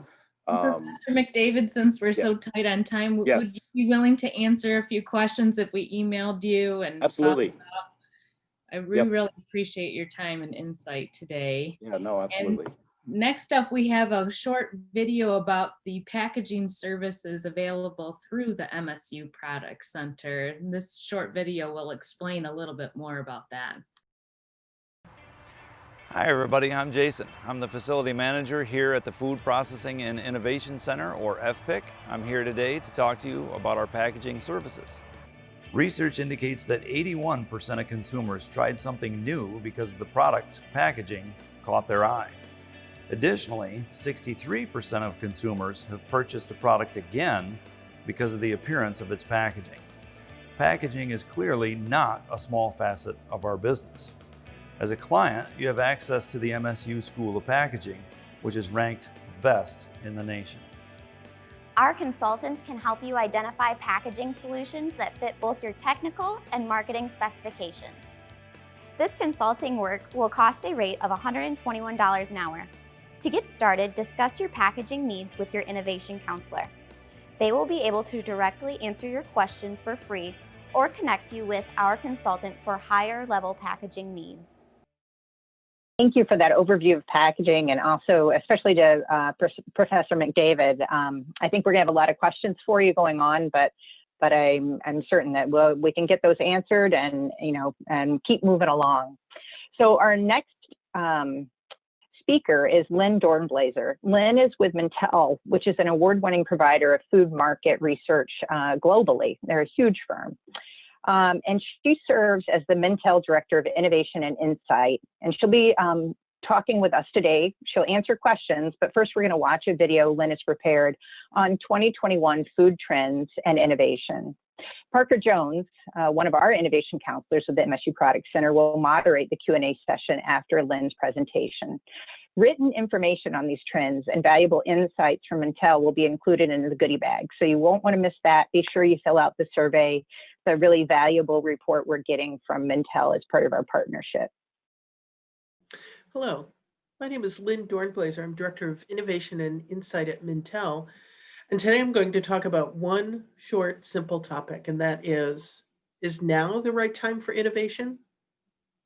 Professor McDavid, since we're so tight on time, would you be willing to answer a few questions if we emailed you? And absolutely. I really appreciate your time and insight today. Yeah, no, absolutely. And next up, we have a short video about the packaging services available through the MSU Product Center. This short video will explain a little bit more about that. Hi everybody, I'm Jason. I'm the Facility Manager here at the Food Processing and Innovation Center, or FPIC. I'm here today to talk to you about our packaging services. Research indicates that 81% of consumers tried something new because the product packaging caught their eye. Additionally, 63% of consumers have purchased a product again because of the appearance of its packaging. Packaging is clearly not a small facet of our business. As a client, you have access to the MSU School of Packaging, which is ranked best in the nation. Our consultants can help you identify packaging solutions that fit both your technical and marketing specifications. This consulting work will cost a rate of $121 an hour. To get started, discuss your packaging needs with your innovation counselor. They will be able to directly answer your questions for free or connect you with our consultant for higher level packaging needs. Thank you for that overview of packaging, and also especially to Professor McDavid. I think we're gonna have a lot of questions for you going on, but I'm certain that we can get those answered and keep moving along. So our next speaker is Lynn Dornblaser. Lynn is with Mintel, which is an award-winning provider of food market research globally. They're a huge firm. And she serves as the Mintel Director of Innovation and Insight. And she'll be talking with us today. She'll answer questions, but first we're going to watch a video Lynn has prepared on 2021 food trends and innovation. Parker Jones, one of our innovation counselors with the MSU Product Center, will moderate the Q&A session after Lynn's presentation. Written information on these trends and valuable insights from Mintel will be included in the goodie bag, so you won't want to miss that. Be sure you fill out the survey. It's a really valuable report we're getting from Mintel as part of our partnership. Hello, my name is Lynn Dornblaser. I'm Director of Innovation and Insight at Mintel. And today I'm going to talk about one short, simple topic, and that is now the right time for innovation?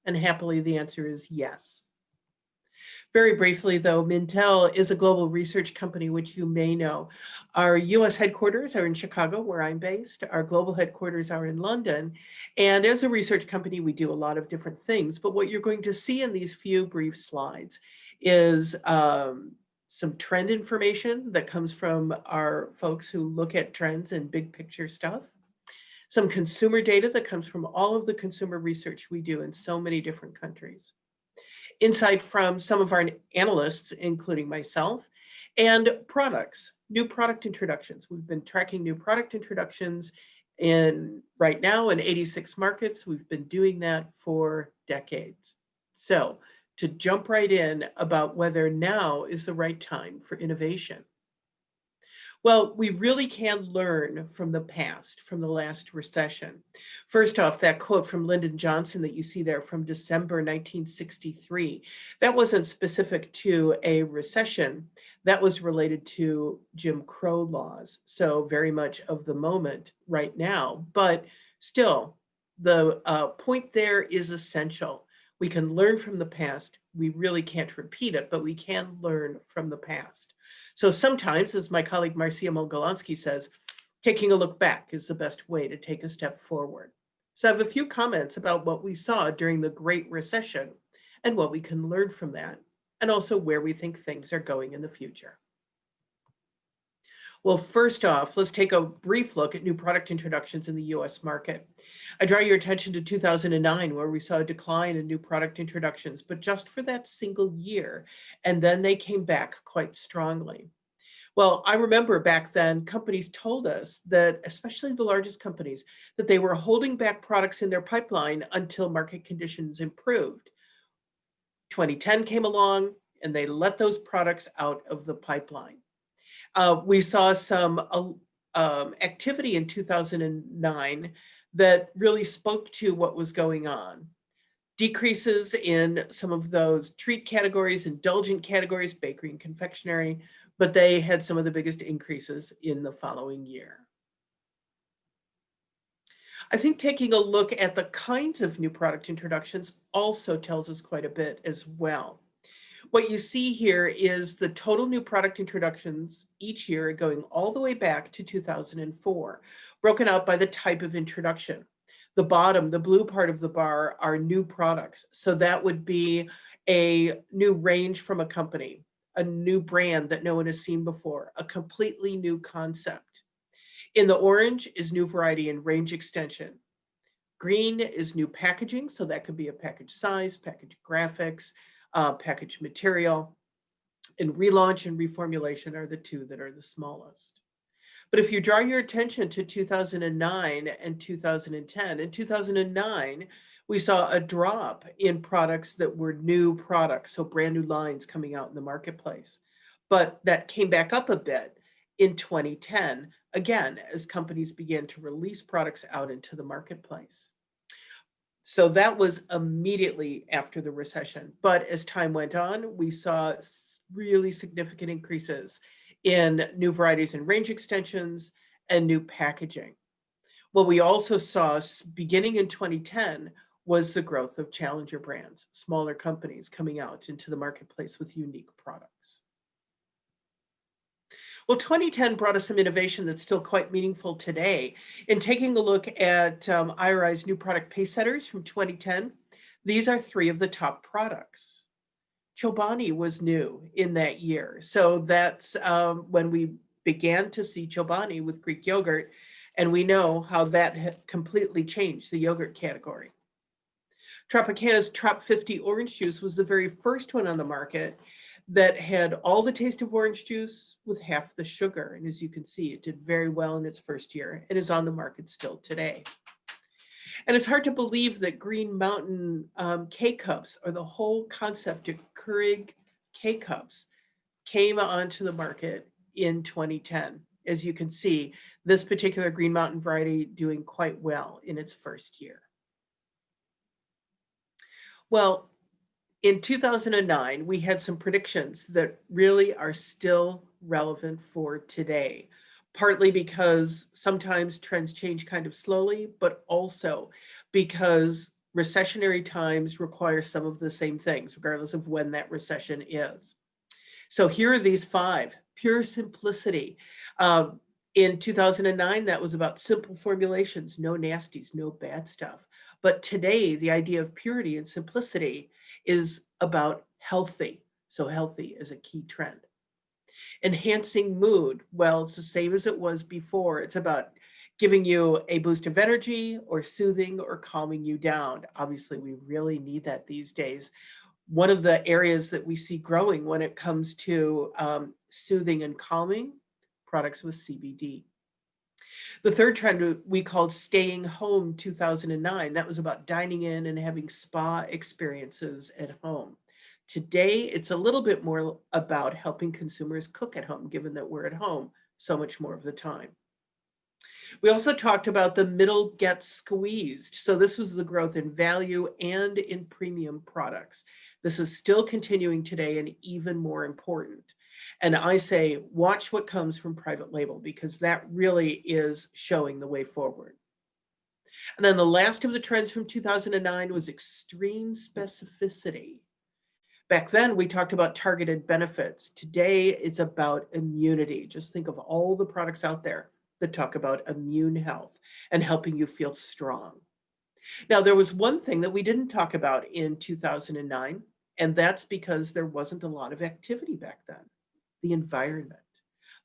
And happily, the answer is yes. Very briefly, though, Mintel is a global research company, which you may know. Our US headquarters are in Chicago, where I'm based. Our global headquarters are in London. And as a research company, we do a lot of different things. But what you're going to see in these few brief slides is some trend information that comes from our folks who look at trends and big picture stuff. Some consumer data that comes from all of the consumer research we do in so many different countries. Insight from some of our analysts, including myself, and products, new product introductions. We've been tracking new product introductions right now in 86 markets. We've been doing that for decades. So to jump right in about whether now is the right time for innovation. Well, we really can learn from the past, from the last recession. First off, that quote from Lyndon Johnson that you see there from December 1963, that wasn't specific to a recession. That was related to Jim Crow laws. So very much of the moment right now, but still the point there is essential. We can learn from the past. We really can't repeat it, but we can learn from the past. So sometimes, as my colleague Marcia Mogolansky says, taking a look back is the best way to take a step forward. So I have a few comments about what we saw during the Great Recession and what we can learn from that, and also where we think things are going in the future. Well, first off, let's take a brief look at new product introductions in the US market. I draw your attention to 2009, where we saw a decline in new product introductions, but just for that single year, and then they came back quite strongly. Well, I remember back then, companies told us that, especially the largest companies, that they were holding back products in their pipeline until market conditions improved. 2010 came along, and they let those products out of the pipeline. We saw some activity in 2009 that really spoke to what was going on. Decreases in some of those treat categories, indulgent categories, bakery and confectionery, but they had some of the biggest increases in the following year. I think taking a look at the kinds of new product introductions also tells us quite a bit as well. What you see here is the total new product introductions each year going all the way back to 2004, broken out by the type of introduction. The bottom, the blue part of the bar, are new products. So that would be a new range from a company, a new brand that no one has seen before, a completely new concept. In the orange is new variety and range extension. Green is new packaging, so that could be a package size, package graphics, package material, and relaunch and reformulation are the two that are the smallest. But if you draw your attention to 2009 and 2010, in 2009, we saw a drop in products that were new products, so brand new lines coming out in the marketplace. But that came back up a bit in 2010, again, as companies began to release products out into the marketplace. So that was immediately after the recession. But as time went on, we saw really significant increases in new varieties and range extensions and new packaging. What we also saw beginning in 2010 was the growth of challenger brands, smaller companies coming out into the marketplace with unique products. Well, 2010 brought us some innovation that's still quite meaningful today. In taking a look at IRI's new product pace setters from 2010, these are three of the top products. Chobani was new in that year. So that's when we began to see Chobani with Greek yogurt, and we know how that had completely changed the yogurt category. Tropicana's Trop 50 orange juice was the very first one on the market that had all the taste of orange juice with half the sugar. And as you can see, it did very well in its first year and is on the market still today. And it's hard to believe that Green Mountain K-Cups, or the whole concept of Keurig K-Cups, came onto the market in 2010. As you can see, this particular Green Mountain variety doing quite well in its first year. Well, in 2009, we had some predictions that really are still relevant for today, partly because sometimes trends change kind of slowly, but also because Recessionary times require some of the same things, regardless of when that recession is. So here are these 5. Pure simplicity. In 2009, that was about simple formulations, no nasties, no bad stuff. But today, the idea of purity and simplicity is about healthy. So healthy is a key trend. Enhancing mood. Well, it's the same as it was before. It's about giving you a boost of energy or soothing or calming you down. Obviously, we really need that these days. One of the areas that we see growing when it comes to soothing and calming, products with CBD. The third trend we called staying home 2009. That was about dining in and having spa experiences at home. Today, it's a little bit more about helping consumers cook at home, given that we're at home so much more of the time. We also talked about the middle gets squeezed. So this was the growth in value and in premium products. This is still continuing today and even more important. And I say, watch what comes from private label, because that really is showing the way forward. And then the last of the trends from 2009 was extreme specificity. Back then, we talked about targeted benefits. Today, it's about immunity. Just think of all the products out there that talk about immune health and helping you feel strong. Now, there was one thing that we didn't talk about in 2009, and that's because there wasn't a lot of activity back then, the environment.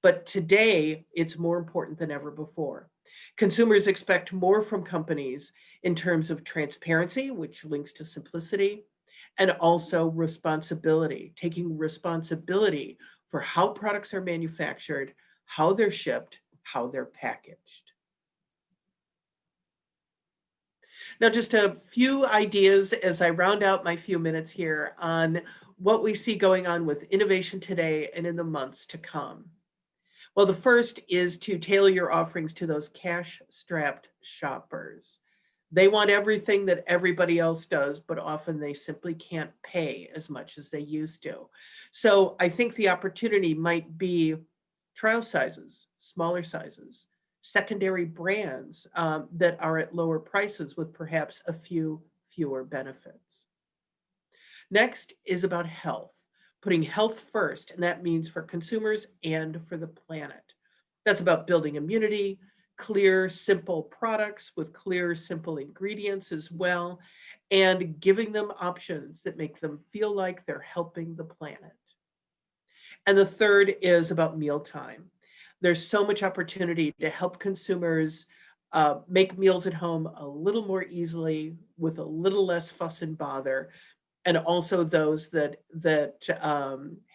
But today, it's more important than ever before. Consumers expect more from companies in terms of transparency, which links to simplicity, and also responsibility, taking responsibility for how products are manufactured, how they're shipped, how they're packaged. Now, just a few ideas as I round out my few minutes here on what we see going on with innovation today and in the months to come. Well, the first is to tailor your offerings to those cash-strapped shoppers. They want everything that everybody else does, but often they simply can't pay as much as they used to. So I think the opportunity might be trial sizes, smaller sizes, secondary brands that are at lower prices with perhaps a few fewer benefits. Next is about health, putting health first, and that means for consumers and for the planet. That's about building immunity, clear, simple products with clear, simple ingredients as well, and giving them options that make them feel like they're helping the planet. And the third is about mealtime. There's so much opportunity to help consumers make meals at home a little more easily with a little less fuss and bother, and also those that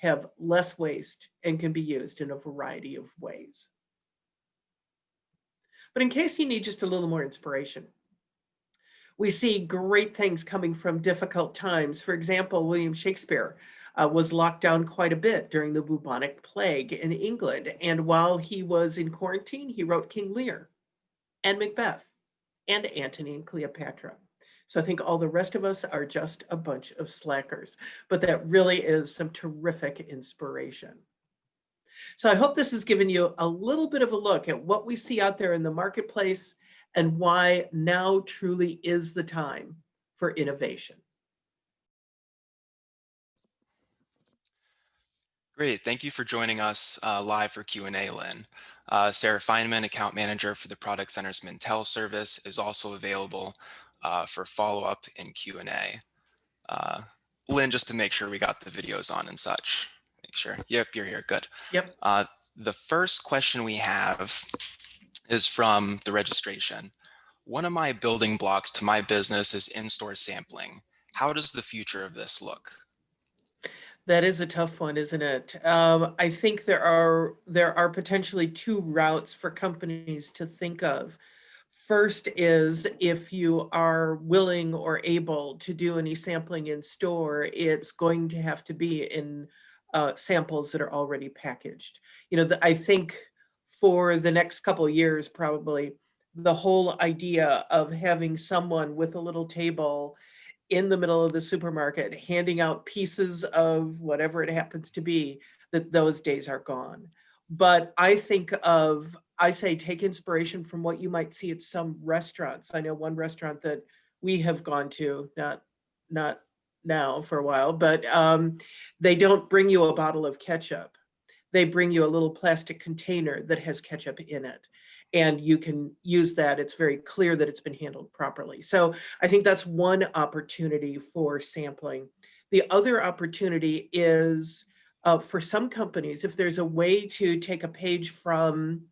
have less waste and can be used in a variety of ways. But in case you need just a little more inspiration, we see great things coming from difficult times. For example, William Shakespeare was locked down quite a bit during the bubonic plague in England. And while he was in quarantine, he wrote King Lear and Macbeth and Antony and Cleopatra. So I think all the rest of us are just a bunch of slackers, but that really is some terrific inspiration. So I hope this has given you a little bit of a look at what we see out there in the marketplace and why now truly is the time for innovation. Great, thank you for joining us live for Q&A, Lynn. Sarah Feynman, account manager for the Product Center's Mintel service, is also available for follow-up and Q&A. Lynn, just to make sure we got the videos on and such. Make sure. Yep, you're here. Good. Yep. The first question we have is from the registration. One of my building blocks to my business is in-store sampling. How does the future of this look? That is a tough one, isn't it? I think there are potentially two routes for companies to think of. First is if you are willing or able to do any sampling in store, it's going to have to be in samples that are already packaged. You know, I think for the next couple of years, probably the whole idea of having someone with a little table in the middle of the supermarket handing out pieces of whatever it happens to be, that those days are gone. But I say take inspiration from what you might see at some restaurants. I know one restaurant that we have gone to, not now for a while, but they don't bring you a bottle of ketchup. They bring you a little plastic container that has ketchup in it, and you can use that. It's very clear that it's been handled properly. So I think that's one opportunity for sampling. The other opportunity is for some companies, if there's a way to take a page from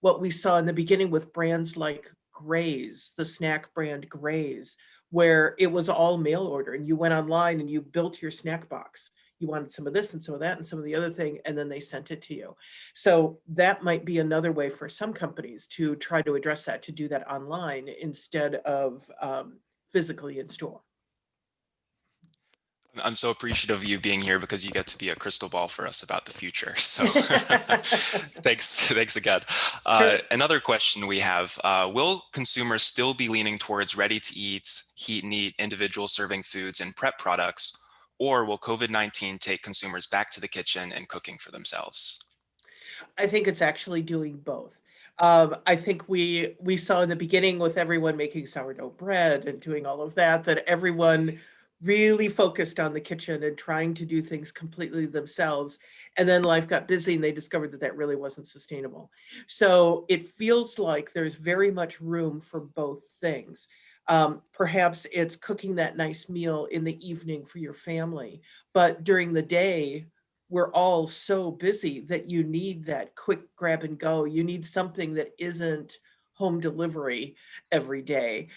what we saw in the beginning with brands like Gray's, the snack brand Gray's, where it was all mail order and you went online and you built your snack box. You wanted some of this and some of that and some of the other thing, and then they sent it to you. So that might be another way for some companies to try to address that, to do that online instead of physically in store. I'm so appreciative of you being here because you get to be a crystal ball for us about the future. So thanks again. Another question we have, will consumers still be leaning towards ready-to-eat, heat and eat, individual serving foods and prep products, or will COVID-19 take consumers back to the kitchen and cooking for themselves? I think it's actually doing both. I think we saw in the beginning with everyone making sourdough bread and doing all of that, that everyone really focused on the kitchen and trying to do things completely themselves. And then life got busy and they discovered that that really wasn't sustainable. So it feels like there's very much room for both things. Perhaps it's cooking that nice meal in the evening for your family, but during the day, we're all so busy that you need that quick grab and go. You need something that isn't home delivery every day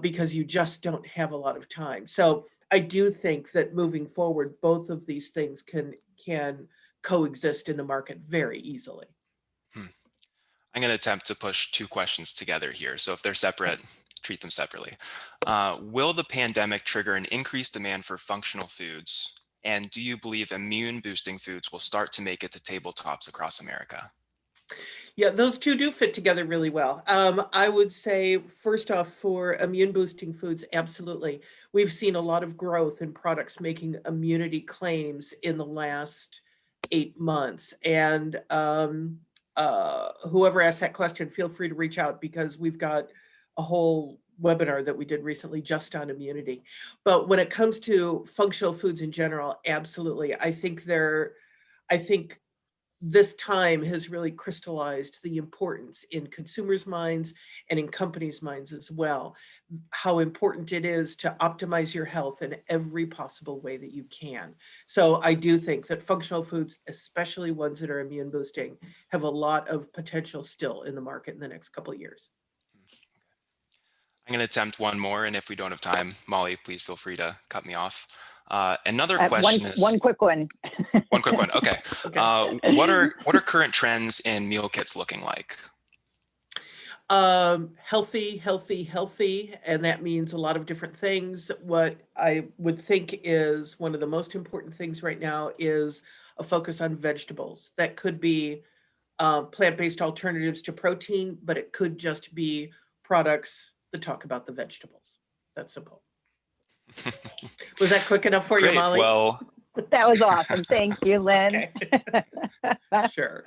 because you just don't have a lot of time. So I do think that moving forward, both of these things can coexist in the market very easily. I'm going to attempt to push two questions together here. So if they're separate, treat them separately. Will the pandemic trigger an increased demand for functional foods? And do you believe immune boosting foods will start to make it to tabletops across America? Yeah, those two do fit together really well. I would say, first off, for immune boosting foods, absolutely. We've seen a lot of growth in products making immunity claims in the last 8 months. And whoever asked that question, feel free to reach out because we've got a whole webinar that we did recently just on immunity. But when it comes to functional foods in general, absolutely. I think this time has really crystallized the importance in consumers' minds and in companies' minds as well, how important it is to optimize your health in every possible way that you can. So I do think that functional foods, especially ones that are immune boosting, have a lot of potential still in the market in the next couple of years. I'm going to attempt one more, and if we don't have time, Molly, please feel free to cut me off. Another question is one quick one. One quick one. Okay. What are current trends in meal kits looking like? Healthy, and that means a lot of different things. What I would think is one of the most important things right now is a focus on vegetables. That could be plant-based alternatives to protein, but it could just be products that talk about the vegetables. That's simple. Was that quick enough for Great. you, Molly? Well, that was awesome. Thank you, Lynn. Sure.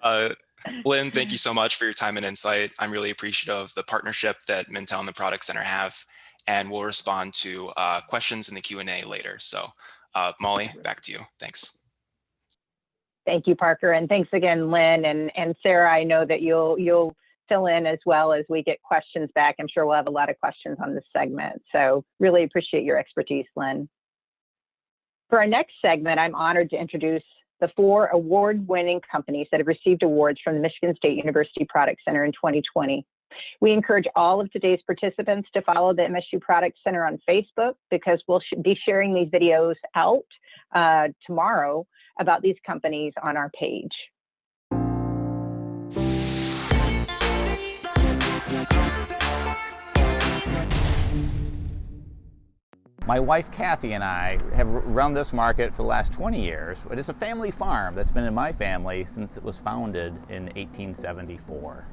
Lynn, thank you so much for your time and insight. I'm really appreciative of the partnership that Mintel and the Product Center have, and we'll respond to questions in the Q&A later. So Molly, back to you. Thanks. Thank you, Parker. And thanks again, Lynn and Sarah. I know that you'll fill in as well as we get questions back. I'm sure we'll have a lot of questions on this segment. So really appreciate your expertise, Lynn. For our next segment, I'm honored to introduce the 4 award-winning companies that have received awards from the Michigan State University Product Center in 2020. We encourage all of today's participants to follow the MSU Product Center on Facebook because we'll be sharing these videos out tomorrow about these companies on our page. My wife Kathy and I have run this market for the last 20 years. It is a family farm that's been in my family since it was founded in 1874.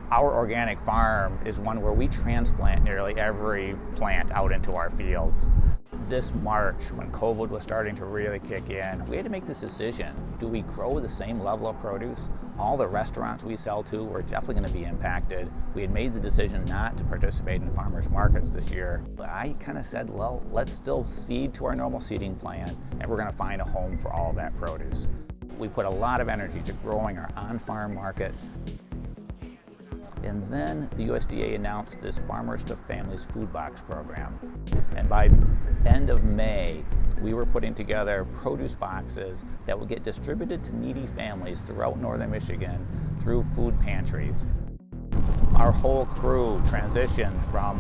Our organic farm is one where we transplant nearly every plant out into our fields. This March, when COVID was starting to really kick in, we had to make this decision. Do we grow the same level of produce? All the restaurants we sell to were definitely going to be impacted. We had made the decision not to participate in farmers markets this year. But I kind of said, well, let's still seed to our normal seeding plan, and we're going to find a home for all of that produce. We put a lot of energy to growing our on-farm market. And then the USDA announced this Farmers to Families Food Box program. And by end of May, we were putting together produce boxes that would get distributed to needy families throughout northern Michigan through food pantries. Our whole crew transitioned from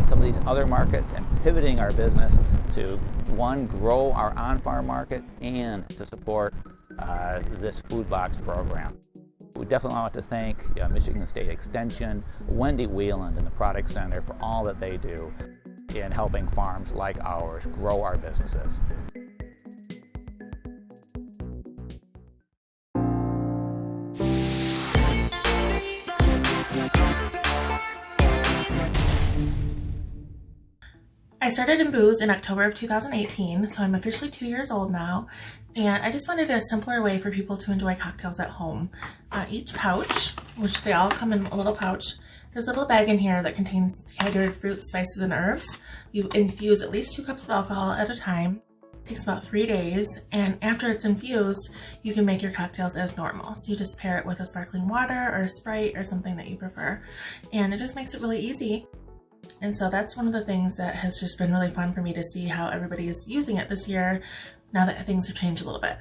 some of these other markets and pivoting our business to, one, grow our on-farm market and to support this food box program. We definitely want to thank Michigan State Extension, Wendy Wheeland, and the Product Center for all that they do in helping farms like ours grow our businesses. I started in booze in October of 2018, so I'm officially 2 years old now, and I just wanted a simpler way for people to enjoy cocktails at home. Each pouch, which they all come in a little pouch, there's a little bag in here that contains categorized fruits, spices, and herbs. You infuse at least 2 cups of alcohol at a time. It takes about 3 days, and after it's infused, you can make your cocktails as normal. So you just pair it with a sparkling water or a Sprite or something that you prefer, and it just makes it really easy. And so that's one of the things that has just been really fun for me to see how everybody is using it this year, now that things have changed a little bit.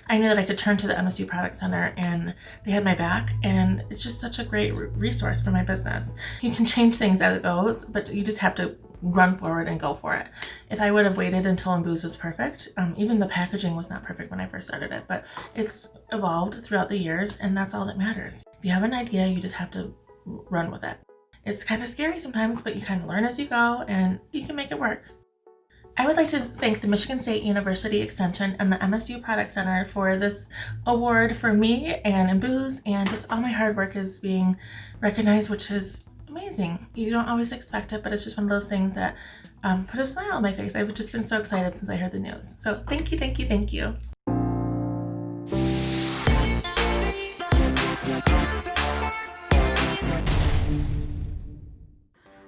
I knew that I could turn to the MSU Product Center and they had my back, and it's just such a great resource for my business. You can change things as it goes, but you just have to run forward and go for it. If I would have waited until Booze was perfect, even the packaging was not perfect when I first started it, but it's evolved throughout the years, and that's all that matters. If you have an idea, you just have to run with it. It's kind of scary sometimes, but you kind of learn as you go and you can make it work. I would like to thank the Michigan State University Extension and the MSU Product Center for this award for me and Booze, and just all my hard work is being recognized, which is amazing. You don't always expect it, but it's just one of those things that put a smile on my face. I've just been so excited since I heard the news. So thank you, thank you, thank you.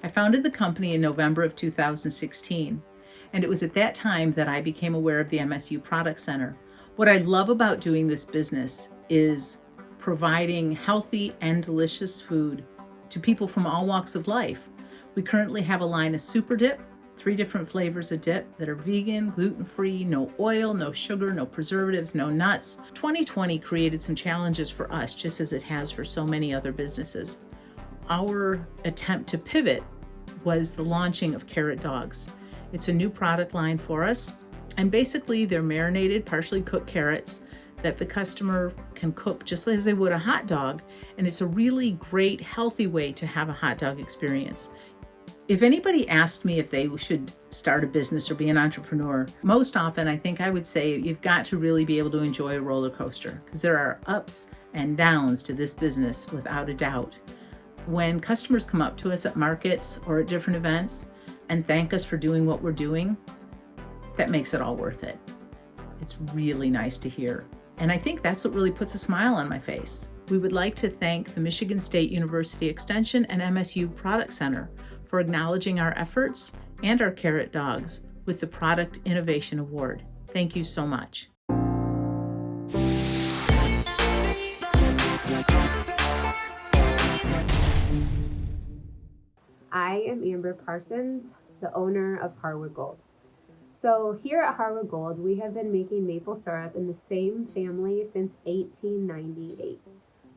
I founded the company in November of 2016, and it was at that time that I became aware of the MSU Product Center. What I love about doing this business is providing healthy and delicious food to people from all walks of life. We currently have a line of Super Dip, 3 different flavors of dip that are vegan, gluten-free, no oil, no sugar, no preservatives, no nuts. 2020 created some challenges for us, just as it has for so many other businesses. Our attempt to pivot was the launching of Carrot Dogs. It's a new product line for us, and basically they're marinated, partially cooked carrots that the customer can cook just as they would a hot dog, and it's a really great, healthy way to have a hot dog experience. If anybody asked me if they should start a business or be an entrepreneur, most often I think I would say you've got to really be able to enjoy a roller coaster, because there are ups and downs to this business without a doubt. When customers come up to us at markets or at different events and thank us for doing what we're doing, that makes it all worth it. It's really nice to hear. And I think that's what really puts a smile on my face. We would like to thank the Michigan State University Extension and MSU Product Center for acknowledging our efforts and our Carrot Dogs with the Product Innovation Award. Thank you so much. I am Amber Parsons, the owner of Harwood Gold. So here at Harwood Gold, we have been making maple syrup in the same family since 1898.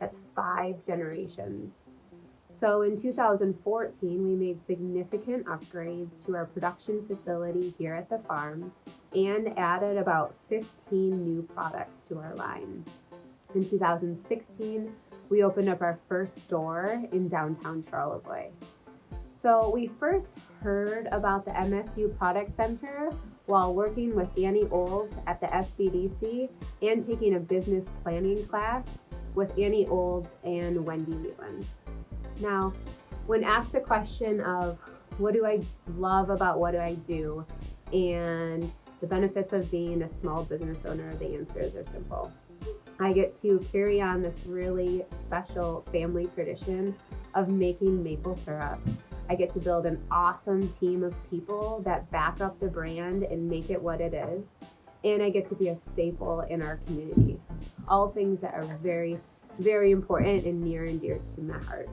That's 5 generations. So in 2014, we made significant upgrades to our production facility here at the farm and added about 15 new products to our line. In 2016, we opened up our first store in downtown Charlevoix. So we first heard about the MSU Product Center while working with Annie Olds at the SBDC and taking a business planning class with Annie Olds and Wendy Wheeland. Now, when asked the question of What do I love about what I do? And the benefits of being a small business owner, the answers are simple. I get to carry on this really special family tradition of making maple syrup. I get to build an awesome team of people that back up the brand and make it what it is. And I get to be a staple in our community. All things that are very, very important and near and dear to my heart.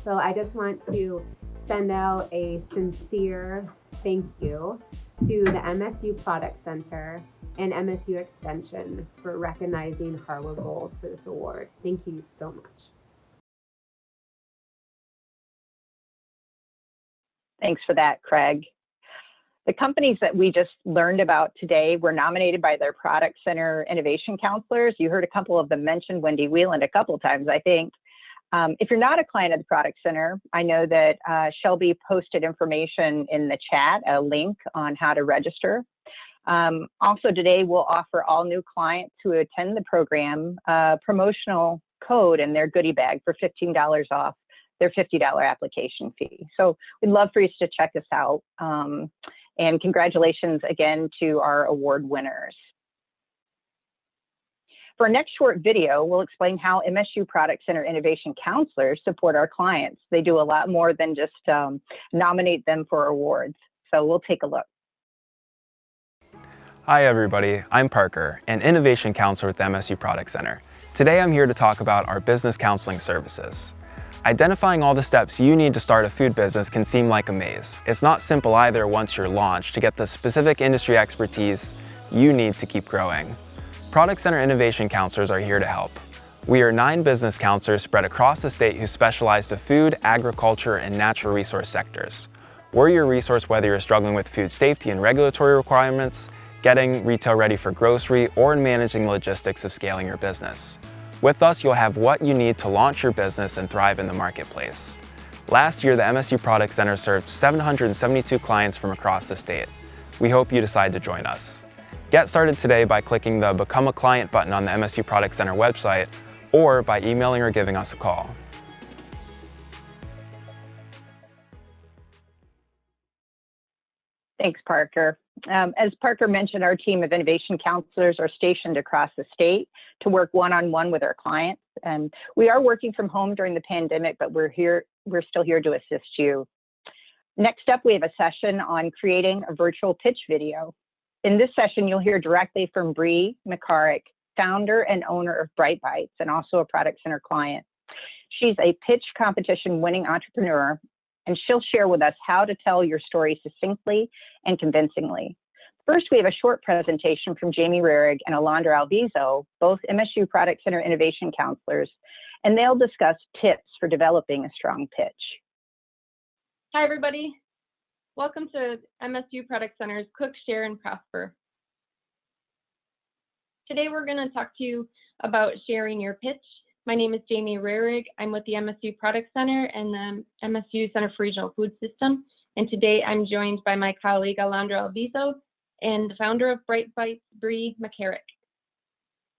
So I just want to send out a sincere thank you to the MSU Product Center and MSU Extension for recognizing Harwood Gold for this award. Thank you so much. Thanks for that, Craig. The companies that we just learned about today were nominated by their Product Center Innovation Counselors. You heard a couple of them mention Wendy Wheeland a couple of times, I think. If you're not a client of the Product Center, I know that Shelby posted information in the chat, a link on how to register. Also today, we'll offer all new clients who attend the program a promotional code in their goodie bag for $15 off their $50 application fee. So we'd love for you to check us out. And congratulations again to our award winners. For our next short video, we'll explain how MSU Product Center Innovation Counselors support our clients. They do a lot more than just nominate them for awards. So we'll take a look. Hi everybody, I'm Parker, an Innovation Counselor with the MSU Product Center. Today I'm here to talk about our business counseling services. Identifying all the steps you need to start a food business can seem like a maze. It's not simple either once you're launched to get the specific industry expertise you need to keep growing. Product Center Innovation Counselors are here to help. We are 9 business counselors spread across the state who specialize to food, agriculture, and natural resource sectors. We're your resource whether you're struggling with food safety and regulatory requirements, getting retail ready for grocery, or in managing the logistics of scaling your business. With us, you'll have what you need to launch your business and thrive in the marketplace. Last year, the MSU Product Center served 772 clients from across the state. We hope you decide to join us. Get started today by clicking the Become a Client button on the MSU Product Center website or by emailing or giving us a call. Thanks, Parker. As Parker mentioned, our team of innovation counselors are stationed across the state to work one-on-one with our clients. And we are working from home during the pandemic, but we're still here to assist you. Next up, we have a session on creating a virtual pitch video. In this session, you'll hear directly from Bree McCarrick, founder and owner of Bright Bites, and also a Product Center client. She's a pitch competition winning entrepreneur, and she'll share with us how to tell your story succinctly and convincingly. First, we have a short presentation from Jamie Rarig and Alondra Alviso, both MSU Product Center Innovation Counselors, and they'll discuss tips for developing a strong pitch. Hi, everybody. Welcome to MSU Product Center's Cook, Share, and Prosper. Today, we're going to talk to you about sharing your pitch. My name is Jamie Rarig. I'm with the MSU Product Center and the MSU Center for Regional Food System. And today I'm joined by my colleague, Alondra Alviso, and the founder of Bright Bites, Bree McCarrick.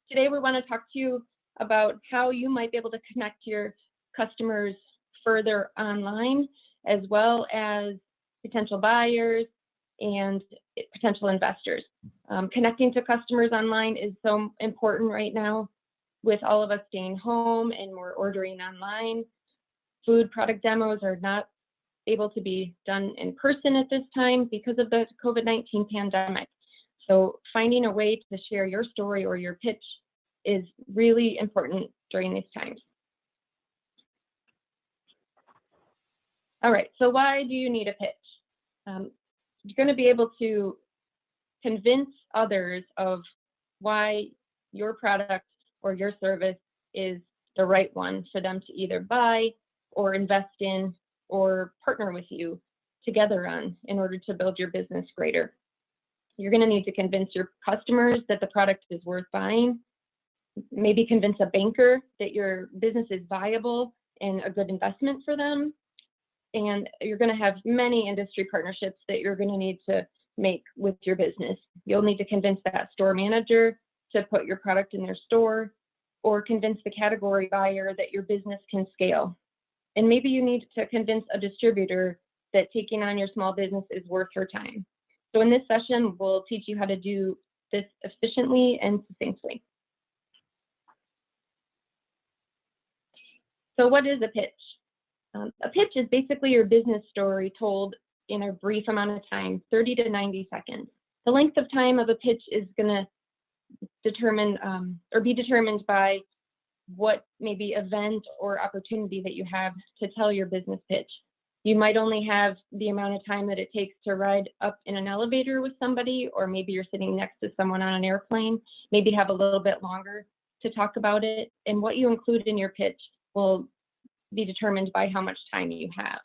Today, we want to talk to you about how you might be able to connect your customers further online, as well as potential buyers and potential investors. Connecting to customers online is so important right now. With all of us staying home and we're ordering online, food product demos are not able to be done in person at this time because of the COVID-19 pandemic. So finding a way to share your story or your pitch is really important during these times. All right, so why do you need a pitch? You're going to be able to convince others of why your product or your service is the right one for them to either buy or invest in or partner with you together on in order to build your business greater. You're going to need to convince your customers that the product is worth buying, maybe convince a banker that your business is viable and a good investment for them. And you're going to have many industry partnerships that you're going to need to make with your business. You'll need to convince that store manager to put your product in their store, or convince the category buyer that your business can scale. And maybe you need to convince a distributor that taking on your small business is worth her time. So in this session, we'll teach you how to do this efficiently and succinctly. So what is a pitch? A pitch is basically your business story told in a brief amount of time, 30 to 90 seconds. The length of time of a pitch is going to determine or be determined by what maybe event or opportunity that you have to tell your business pitch. You might only have the amount of time that it takes to ride up in an elevator with somebody, or maybe you're sitting next to someone on an airplane, maybe have a little bit longer to talk about it. And what you include in your pitch will be determined by how much time you have.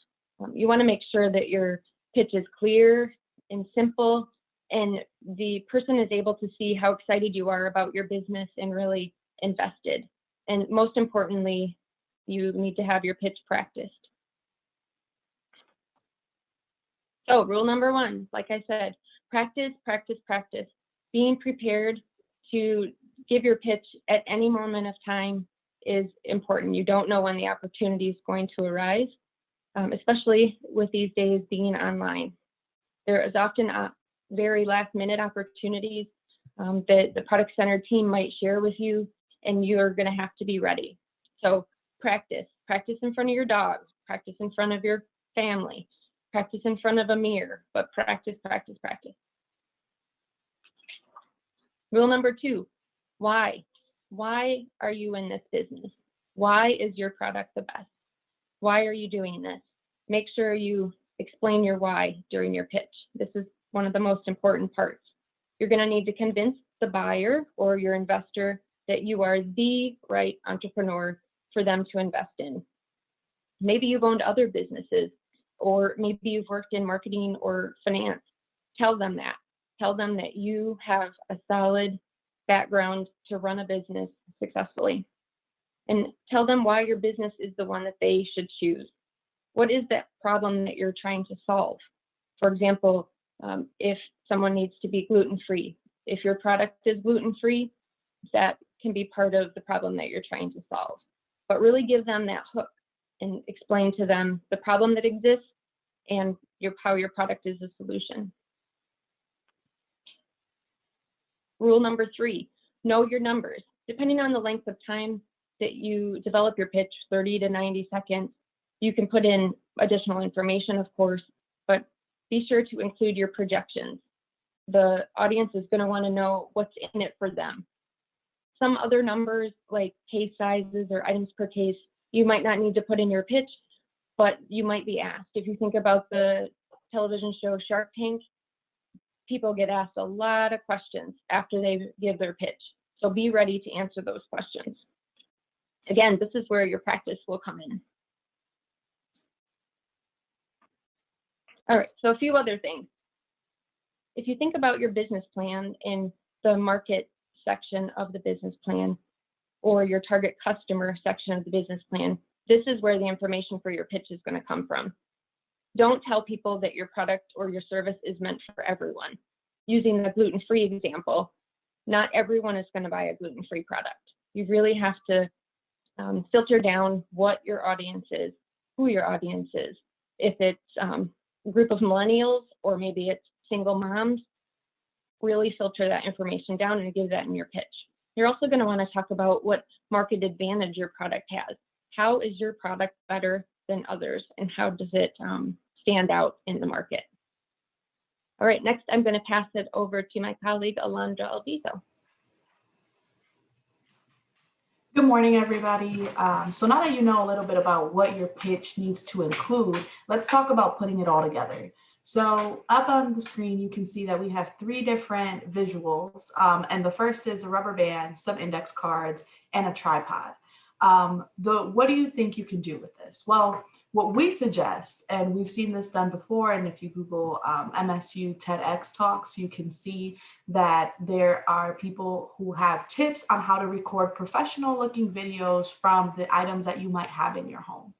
You want to make sure that your pitch is clear and simple, and the person is able to see how excited you are about your business and really invested. And most importantly, you need to have your pitch practiced. So rule number one, like I said, practice, practice, practice. Being prepared to give your pitch at any moment of time is important. You don't know when the opportunity is going to arise, especially with these days being online. There is often very last minute opportunities that the Product Center team might share with you, and you're going to have to be ready. So practice. Practice in front of your dogs, practice in front of your family, practice in front of a mirror, but practice, practice, practice. Rule number two, why? Why are you in this business? Why is your product the best? Why are you doing this? Make sure you explain your why during your pitch. This is one of the most important parts. You're going to need to convince the buyer or your investor that you are the right entrepreneur for them to invest in. Maybe you've owned other businesses, or maybe you've worked in marketing or finance. Tell them that. Tell them that you have a solid background to run a business successfully. And tell them why your business is the one that they should choose. What is that problem that you're trying to solve? For example, if someone needs to be gluten-free, if your product is gluten-free, that can be part of the problem that you're trying to solve. But really give them that hook and explain to them the problem that exists and how your product is a solution. Rule number three, know your numbers. Depending on the length of time that you develop your pitch, 30 to 90 seconds, you can put in additional information, of course, but be sure to include your projections. The audience is going to want to know what's in it for them. Some other numbers like case sizes or items per case, you might not need to put in your pitch, but you might be asked. If you think about the television show Shark Tank, people get asked a lot of questions after they give their pitch. So be ready to answer those questions. Again, this is where your practice will come in. All right, so a few other things. If you think about your business plan in the market section of the business plan or your target customer section of the business plan, this is where the information for your pitch is going to come from. Don't tell people that your product or your service is meant for everyone. Using the gluten-free example, not everyone is going to buy a gluten-free product. You really have to filter down what your audience is, who your audience is. If it's a group of millennials or maybe it's single moms, really filter that information down and give that in your pitch. You're also going to want to talk about what market advantage your product has. How is your product better than others, and how does it stand out in the market? All right, next I'm going to pass it over to my colleague, Alondra Alviso. Good morning, everybody. So now that you know a little bit about what your pitch needs to include, let's talk about putting it all together. So up on the screen, you can see that we have three different visuals. And the first is a rubber band, some index cards, and a tripod. What do you think you can do with this? Well, what we suggest, and we've seen this done before, and if you Google MSU TEDx talks, you can see that there are people who have tips on how to record professional looking videos from the items that you might have in your home.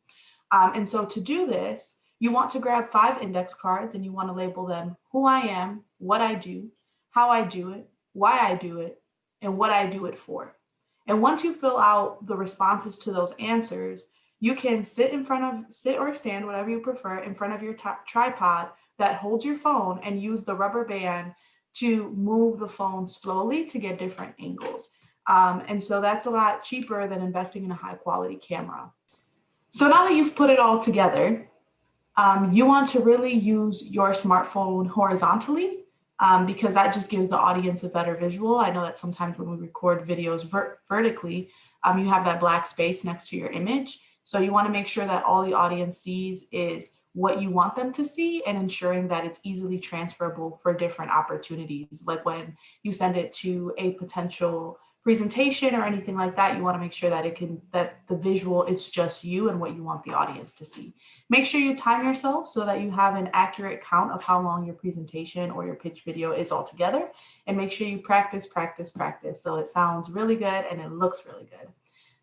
And so to do this, you want to grab 5 index cards and you want to label them who I am, what I do, how I do it, why I do it, and what I do it for. And once you fill out the responses to those answers, You can sit or stand, whatever you prefer, in front of your tripod that holds your phone and use the rubber band to move the phone slowly to get different angles. And so that's a lot cheaper than investing in a high quality camera. So now that you've put it all together, you want to really use your smartphone horizontally because that just gives the audience a better visual. I know that sometimes when we record videos vertically, you have that black space next to your image. So you want to make sure that all the audience sees is what you want them to see and ensuring that it's easily transferable for different opportunities. Like when you send it to a potential presentation or anything like that, you want to make sure that that the visual is just you and what you want the audience to see. Make sure you time yourself so that you have an accurate count of how long your presentation or your pitch video is altogether, and make sure you practice so it sounds really good and it looks really good.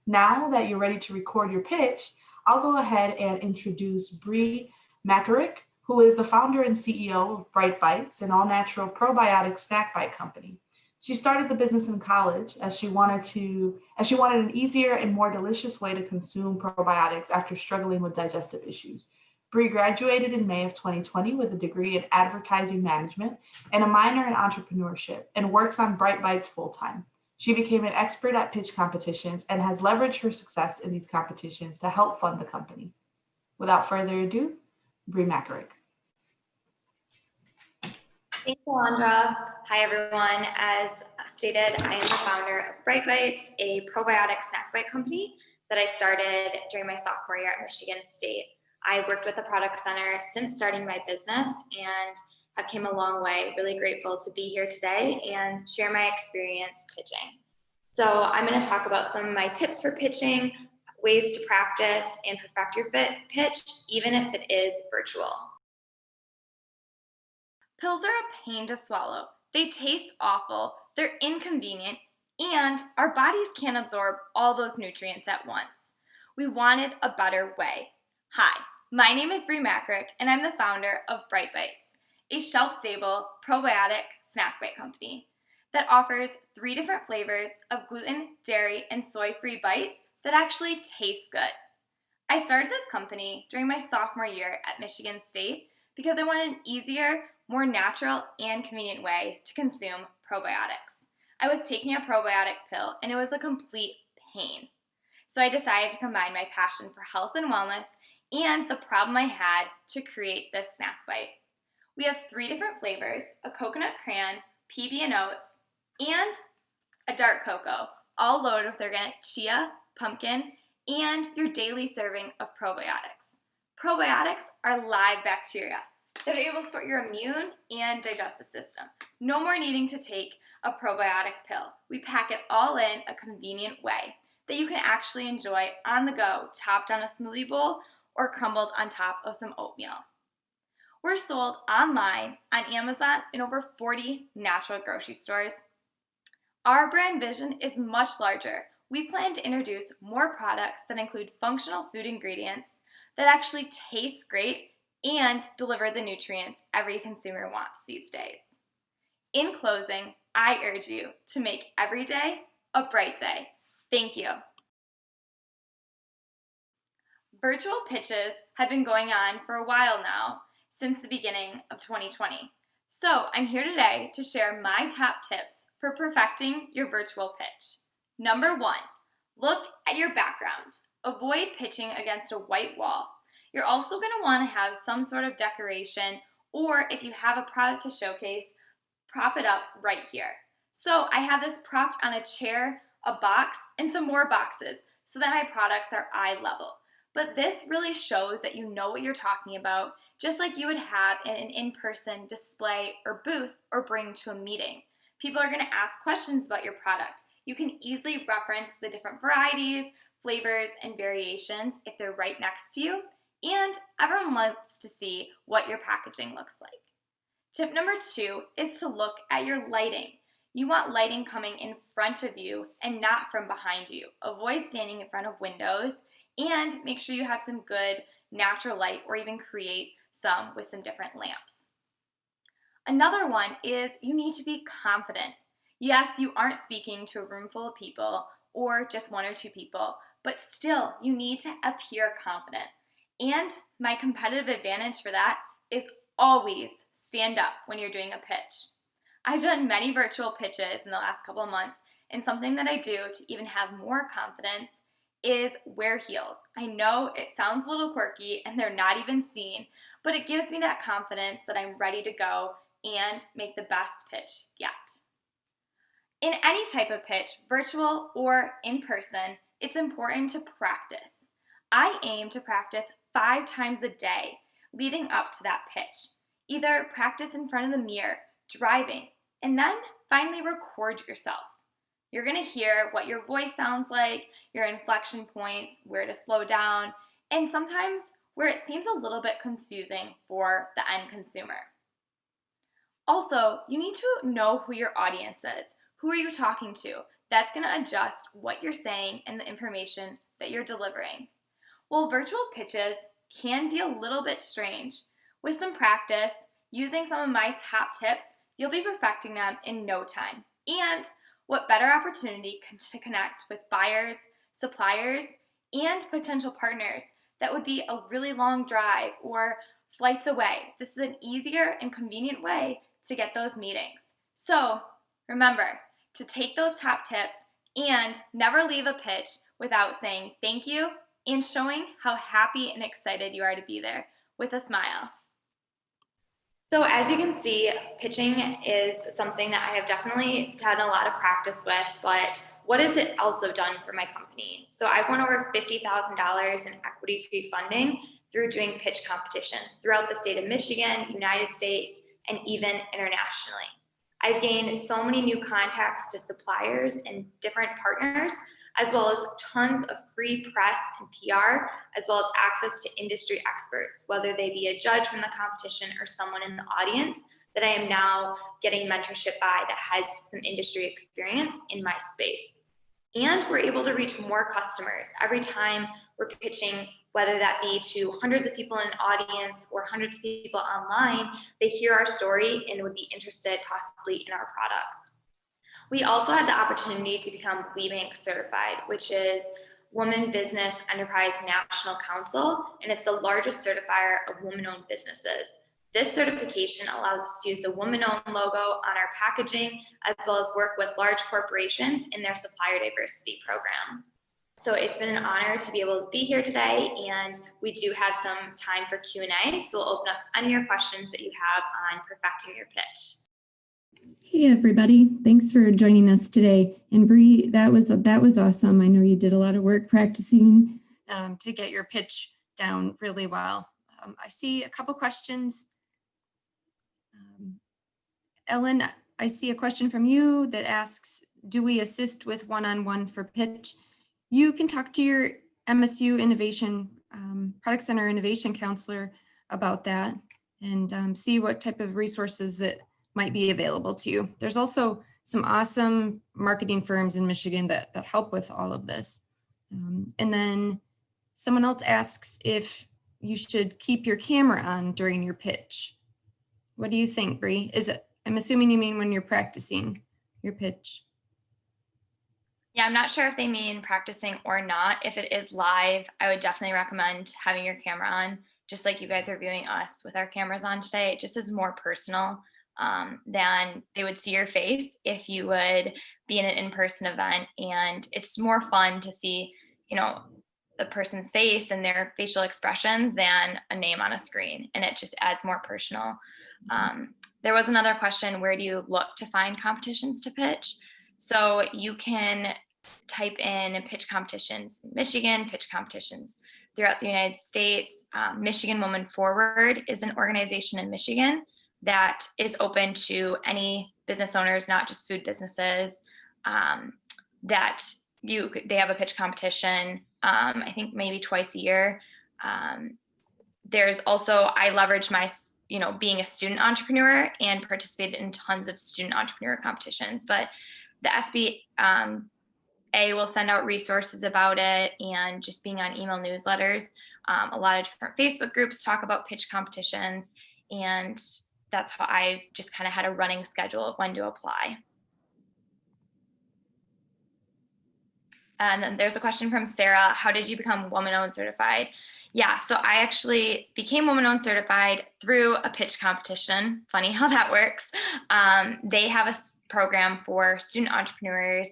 Now that you're ready to record your pitch, I'll go ahead and introduce Bree Makarick, who is the founder and CEO of Bright Bites, an all-natural probiotic snack bite company. She started the business in college as she wanted an easier and more delicious way to consume probiotics after struggling with digestive issues. Bree graduated in May of 2020 with a degree in advertising management and a minor in entrepreneurship, and works on Bright Bites full-time. She became an expert at pitch competitions and has leveraged her success in these competitions to help fund the company. Without further ado, Bree Makarick. Thanks, Alondra. Hi, everyone. As stated, I am the founder of Bright Bites, a probiotic snack bite company that I started during my sophomore year at Michigan State. I worked with the Product Center since starting my business and have came a long way. Really grateful to be here today and share my experience pitching. So I'm going to talk about some of my tips for pitching, ways to practice and perfect your pitch, even if it is virtual. Pills are a pain to swallow. They taste awful, they're inconvenient, and our bodies can't absorb all those nutrients at once. We wanted a better way. Hi, my name is Bree Makarick, and I'm the founder of Bright Bites, a shelf-stable probiotic snack bite company that offers 3 different flavors of gluten, dairy, and soy-free bites that actually taste good. I started this company during my sophomore year at Michigan State because I wanted an easier, more natural, and convenient way to consume probiotics. I was taking a probiotic pill and it was a complete pain. So I decided to combine my passion for health and wellness and the problem I had to create this snack bite. We have 3 different flavors: a coconut crayon, PB and oats, and a dark cocoa, all loaded with organic chia, pumpkin, and your daily serving of probiotics. Probiotics are live bacteria that are able to support your immune and digestive system. No more needing to take a probiotic pill. We pack it all in a convenient way that you can actually enjoy on the go, topped on a smoothie bowl or crumbled on top of some oatmeal. We're sold online on Amazon in over 40 natural grocery stores. Our brand vision is much larger. We plan to introduce more products that include functional food ingredients that actually taste great and deliver the nutrients every consumer wants these days. In closing, I urge you to make every day a bright day. Thank you. Virtual pitches have been going on for a while now, since the beginning of 2020. So I'm here today to share my top tips for perfecting your virtual pitch. Number 1, look at your background. Avoid pitching against a white wall. You're also going to want to have some sort of decoration, or if you have a product to showcase, prop it up right here. So I have this propped on a chair, a box, and some more boxes so that my products are eye level. But this really shows that you know what you're talking about, just like you would have in an in-person display or booth or bring to a meeting. People are going to ask questions about your product. You can easily reference the different varieties, flavors, and variations if they're right next to you. And everyone wants to see what your packaging looks like. Tip number 2 is to look at your lighting. You want lighting coming in front of you and not from behind you. Avoid standing in front of windows, and make sure you have some good natural light, or even create some with some different lamps. Another one is you need to be confident. Yes, you aren't speaking to a room full of people or just 1 or 2 people, but still you need to appear confident. And my competitive advantage for that is always stand up when you're doing a pitch. I've done many virtual pitches in the last couple of months, and something that I do to even have more confidence is wear heels. I know it sounds a little quirky and they're not even seen, but it gives me that confidence that I'm ready to go and make the best pitch yet. In any type of pitch, virtual or in person, it's important to practice. I aim to practice 5 times a day leading up to that pitch. Either practice in front of the mirror, driving, and then finally record yourself. You're going to hear what your voice sounds like, your inflection points, where to slow down, and sometimes where it seems a little bit confusing for the end consumer. Also, you need to know who your audience is. Who are you talking to? That's going to adjust what you're saying and the information that you're delivering. Well, virtual pitches can be a little bit strange. With some practice, using some of my top tips, you'll be perfecting them in no time. And what better opportunity to connect with buyers, suppliers, and potential partners that would be a really long drive or flights away. This is an easier and convenient way to get those meetings. So remember to take those top tips and never leave a pitch without saying thank you and showing how happy and excited you are to be there with a smile. So as you can see, pitching is something that I have definitely done a lot of practice with, but what has it also done for my company? So I've won over $50,000 in equity-free funding through doing pitch competitions throughout the state of Michigan, United States, and even internationally. I've gained so many new contacts to suppliers and different partners, as well as tons of free press and PR, as well as access to industry experts, whether they be a judge from the competition or someone in the audience that I am now getting mentorship by that has some industry experience in my space. And we're able to reach more customers every time we're pitching, whether that be to hundreds of people in an audience or hundreds of people online. They hear our story and would be interested possibly in our products. We also had the opportunity to become WeBank certified, which is Women Business Enterprise National Council, and it's the largest certifier of women-owned businesses. This certification allows us to use the woman-owned logo on our packaging, as well as work with large corporations in their Supplier Diversity program. So it's been an honor to be able to be here today, and we do have some time for Q&A, so we'll open up any of your questions that you have on perfecting your pitch. Hey everybody, thanks for joining us today. And Bree, that was awesome. I know you did a lot of work practicing to get your pitch down really well. I see a couple questions. Ellen, I see a question from you that asks, do we assist with one-on-one for pitch? You can talk to your MSU Product Center Innovation Counselor about that and see what type of resources that might be available to you. There's also some awesome marketing firms in Michigan that help with all of this. And then someone else asks if you should keep your camera on during your pitch. What do you think, Bree? I'm assuming you mean when you're practicing your pitch. Yeah, I'm not sure if they mean practicing or not. If it is live, I would definitely recommend having your camera on, just like you guys are viewing us with our cameras on today. It just is more personal than they would see your face if you would be in an in-person event. And it's more fun to see, the person's face and their facial expressions than a name on a screen. And it just adds more personal. There was another question, where do you look to find competitions to pitch? So you can type in pitch competitions in Michigan, pitch competitions throughout the United States. Michigan Women Forward is an organization in Michigan that is open to any business owners, not just food businesses, that they have a pitch competition, I think maybe twice a year. There's also, I leverage my, being a student entrepreneur and participated in tons of student entrepreneur competitions, but the SBA will send out resources about it, and just being on email newsletters. A lot of different Facebook groups talk about pitch competitions, and that's how I've just kind of had a running schedule of when to apply. And then there's a question from Sarah. How did you become woman-owned certified? Yeah, so I actually became woman-owned certified through a pitch competition. Funny how that works. They have a program for student entrepreneurs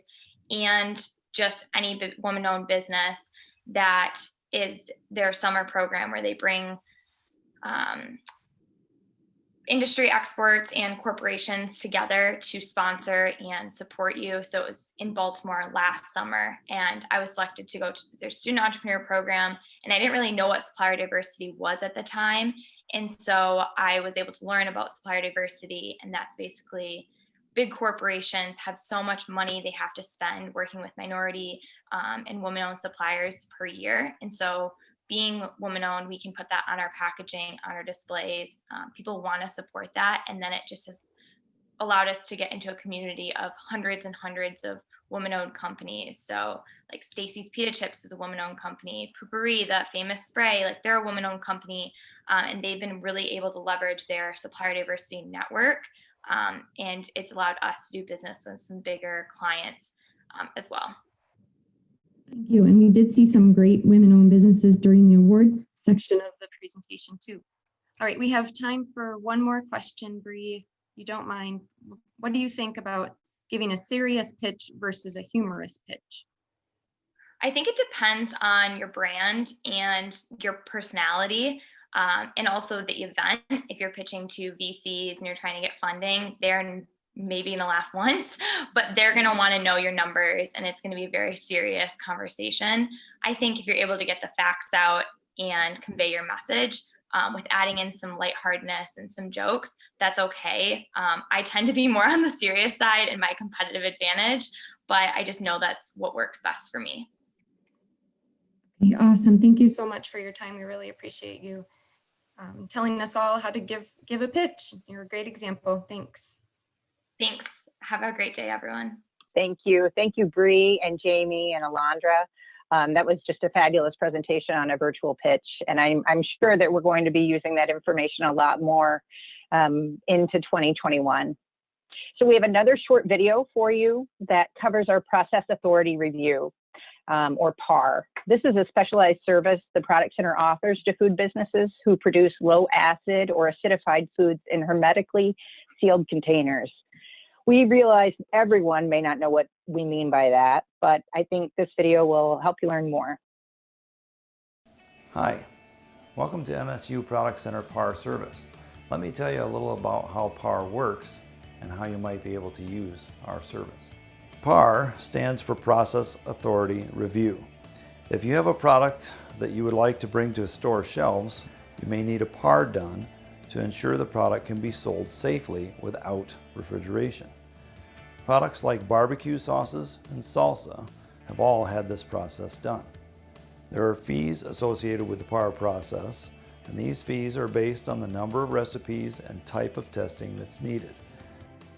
and just any woman-owned business that is their summer program where they bring industry experts and corporations together to sponsor and support you. So it was in Baltimore last summer, and I was selected to go to their student entrepreneur program. And I didn't really know what supplier diversity was at the time. And so I was able to learn about supplier diversity. And that's basically big corporations have so much money they have to spend working with minority and women-owned suppliers per year. And so being woman-owned, we can put that on our packaging, on our displays. People want to support that. And then it just has allowed us to get into a community of hundreds and hundreds of woman-owned companies. So like Stacy's Pita Chips is a woman-owned company. Poopery, the famous spray, like they're a woman-owned company. And they've been really able to leverage their supplier diversity network. And it's allowed us to do business with some bigger clients as well. Thank you. And we did see some great women-owned businesses during the awards section of the presentation too. All right, we have time for one more question, Bree, if you don't mind. What do you think about giving a serious pitch versus a humorous pitch? I think it depends on your brand and your personality. And also the event. If you're pitching to VCs and you're trying to get funding, they're maybe gonna laugh once, but they're gonna want to know your numbers, and it's going to be a very serious conversation. I think if you're able to get the facts out and convey your message with adding in some lightheartedness and some jokes, that's okay. I tend to be more on the serious side in my competitive advantage, but I just know that's what works best for me. Okay, awesome. Thank you so much for your time. We really appreciate you telling us all how to give a pitch. You're a great example. Thanks. Thanks. Have a great day, everyone. Thank you. Thank you, Bree and Jamie and Alondra. That was just a fabulous presentation on a virtual pitch. And I'm sure that we're going to be using that information a lot more into 2021. So we have another short video for you that covers our process authority review, or PAR. This is a specialized service the Product Center offers to food businesses who produce low acid or acidified foods in hermetically sealed containers. We realize everyone may not know what we mean by that, but I think this video will help you learn more. Hi, welcome to MSU Product Center PAR service. Let me tell you a little about how PAR works and how you might be able to use our service. PAR stands for Process Authority Review. If you have a product that you would like to bring to store shelves, you may need a PAR done to ensure the product can be sold safely without refrigeration. Products like barbecue sauces and salsa have all had this process done. There are fees associated with the PAR process, and these fees are based on the number of recipes and type of testing that's needed.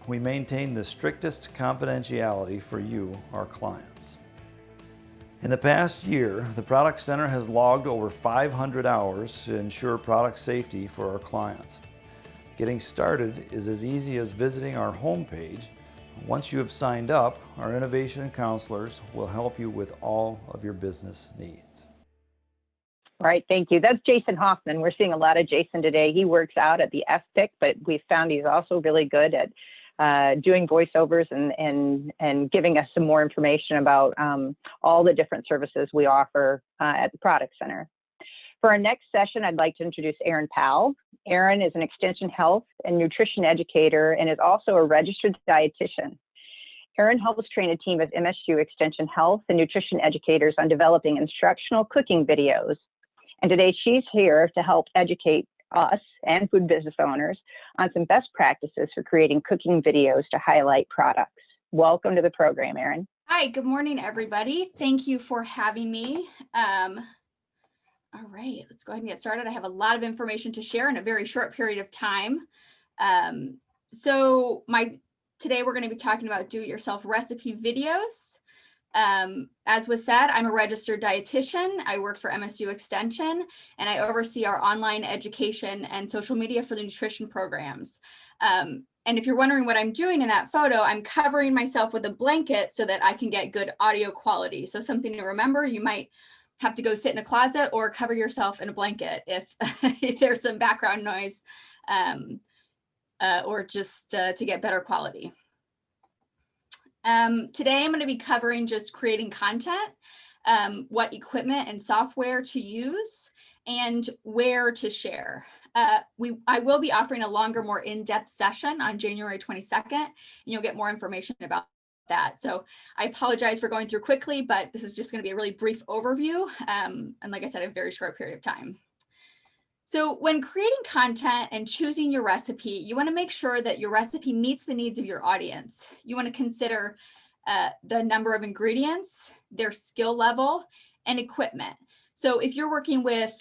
We maintain the strictest confidentiality for you, our clients. In the past year, the Product Center has logged over 500 hours to ensure product safety for our clients. Getting started is as easy as visiting our homepage. Once you have signed up, our innovation counselors will help you with all of your business needs. All right, thank you. That's Jason Hoffman. We're seeing a lot of Jason today. He works out at the FPIC, but we found he's also really good at doing voiceovers and giving us some more information about all the different services we offer at the Product Center. For our next session, I'd like to introduce Erin Powell. Erin is an extension health and nutrition educator and is also a registered dietitian. Erin helps train a team of MSU extension health and nutrition educators on developing instructional cooking videos. And today she's here to help educate us and food business owners on some best practices for creating cooking videos to highlight products. Welcome to the program, Erin. Hi, good morning, everybody. Thank you for having me. All right, let's go ahead and get started. I have a lot of information to share in a very short period of time. Today we're going to be talking about do-it-yourself recipe videos. As was said, I'm a registered dietitian. I work for MSU Extension, and I oversee our online education and social media for the nutrition programs. And if you're wondering what I'm doing in that photo, I'm covering myself with a blanket so that I can get good audio quality. So something to remember, you might have to go sit in a closet or cover yourself in a blanket if, if there's some background noise, or just to get better quality. Today I'm going to be covering just creating content, what equipment and software to use, and where to share. I will be offering a longer, more in-depth session on January 22nd, and you'll get more information about that. So I apologize for going through quickly, but this is just going to be a really brief overview. And like I said, a very short period of time. So when creating content and choosing your recipe, you want to make sure that your recipe meets the needs of your audience. You want to consider the number of ingredients, their skill level, and equipment. So if you're working with,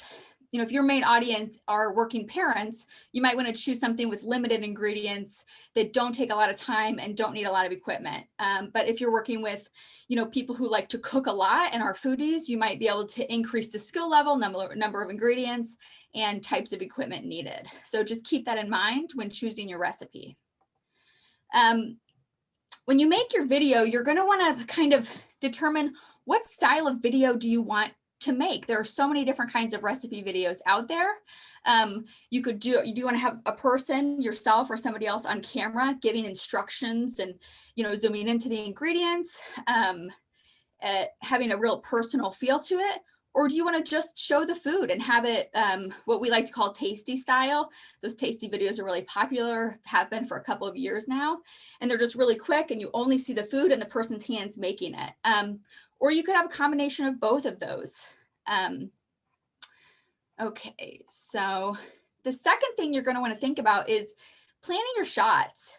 if your main audience are working parents, you might want to choose something with limited ingredients that don't take a lot of time and don't need a lot of equipment. But if you're working with, people who like to cook a lot and are foodies, you might be able to increase the skill level, number of ingredients, and types of equipment needed. So just keep that in mind when choosing your recipe. When you make your video, you're going to want to kind of determine what style of video do you want to make. There are so many different kinds of recipe videos out there. You do want to have a person, yourself or somebody else on camera giving instructions and, zooming into the ingredients, having a real personal feel to it. Or do you want to just show the food and have it what we like to call tasty style? Those tasty videos are really popular, have been for a couple of years now, and they're just really quick and you only see the food and the person's hands making it. Or you could have a combination of both of those. Okay, so the second thing you're going to want to think about is planning your shots.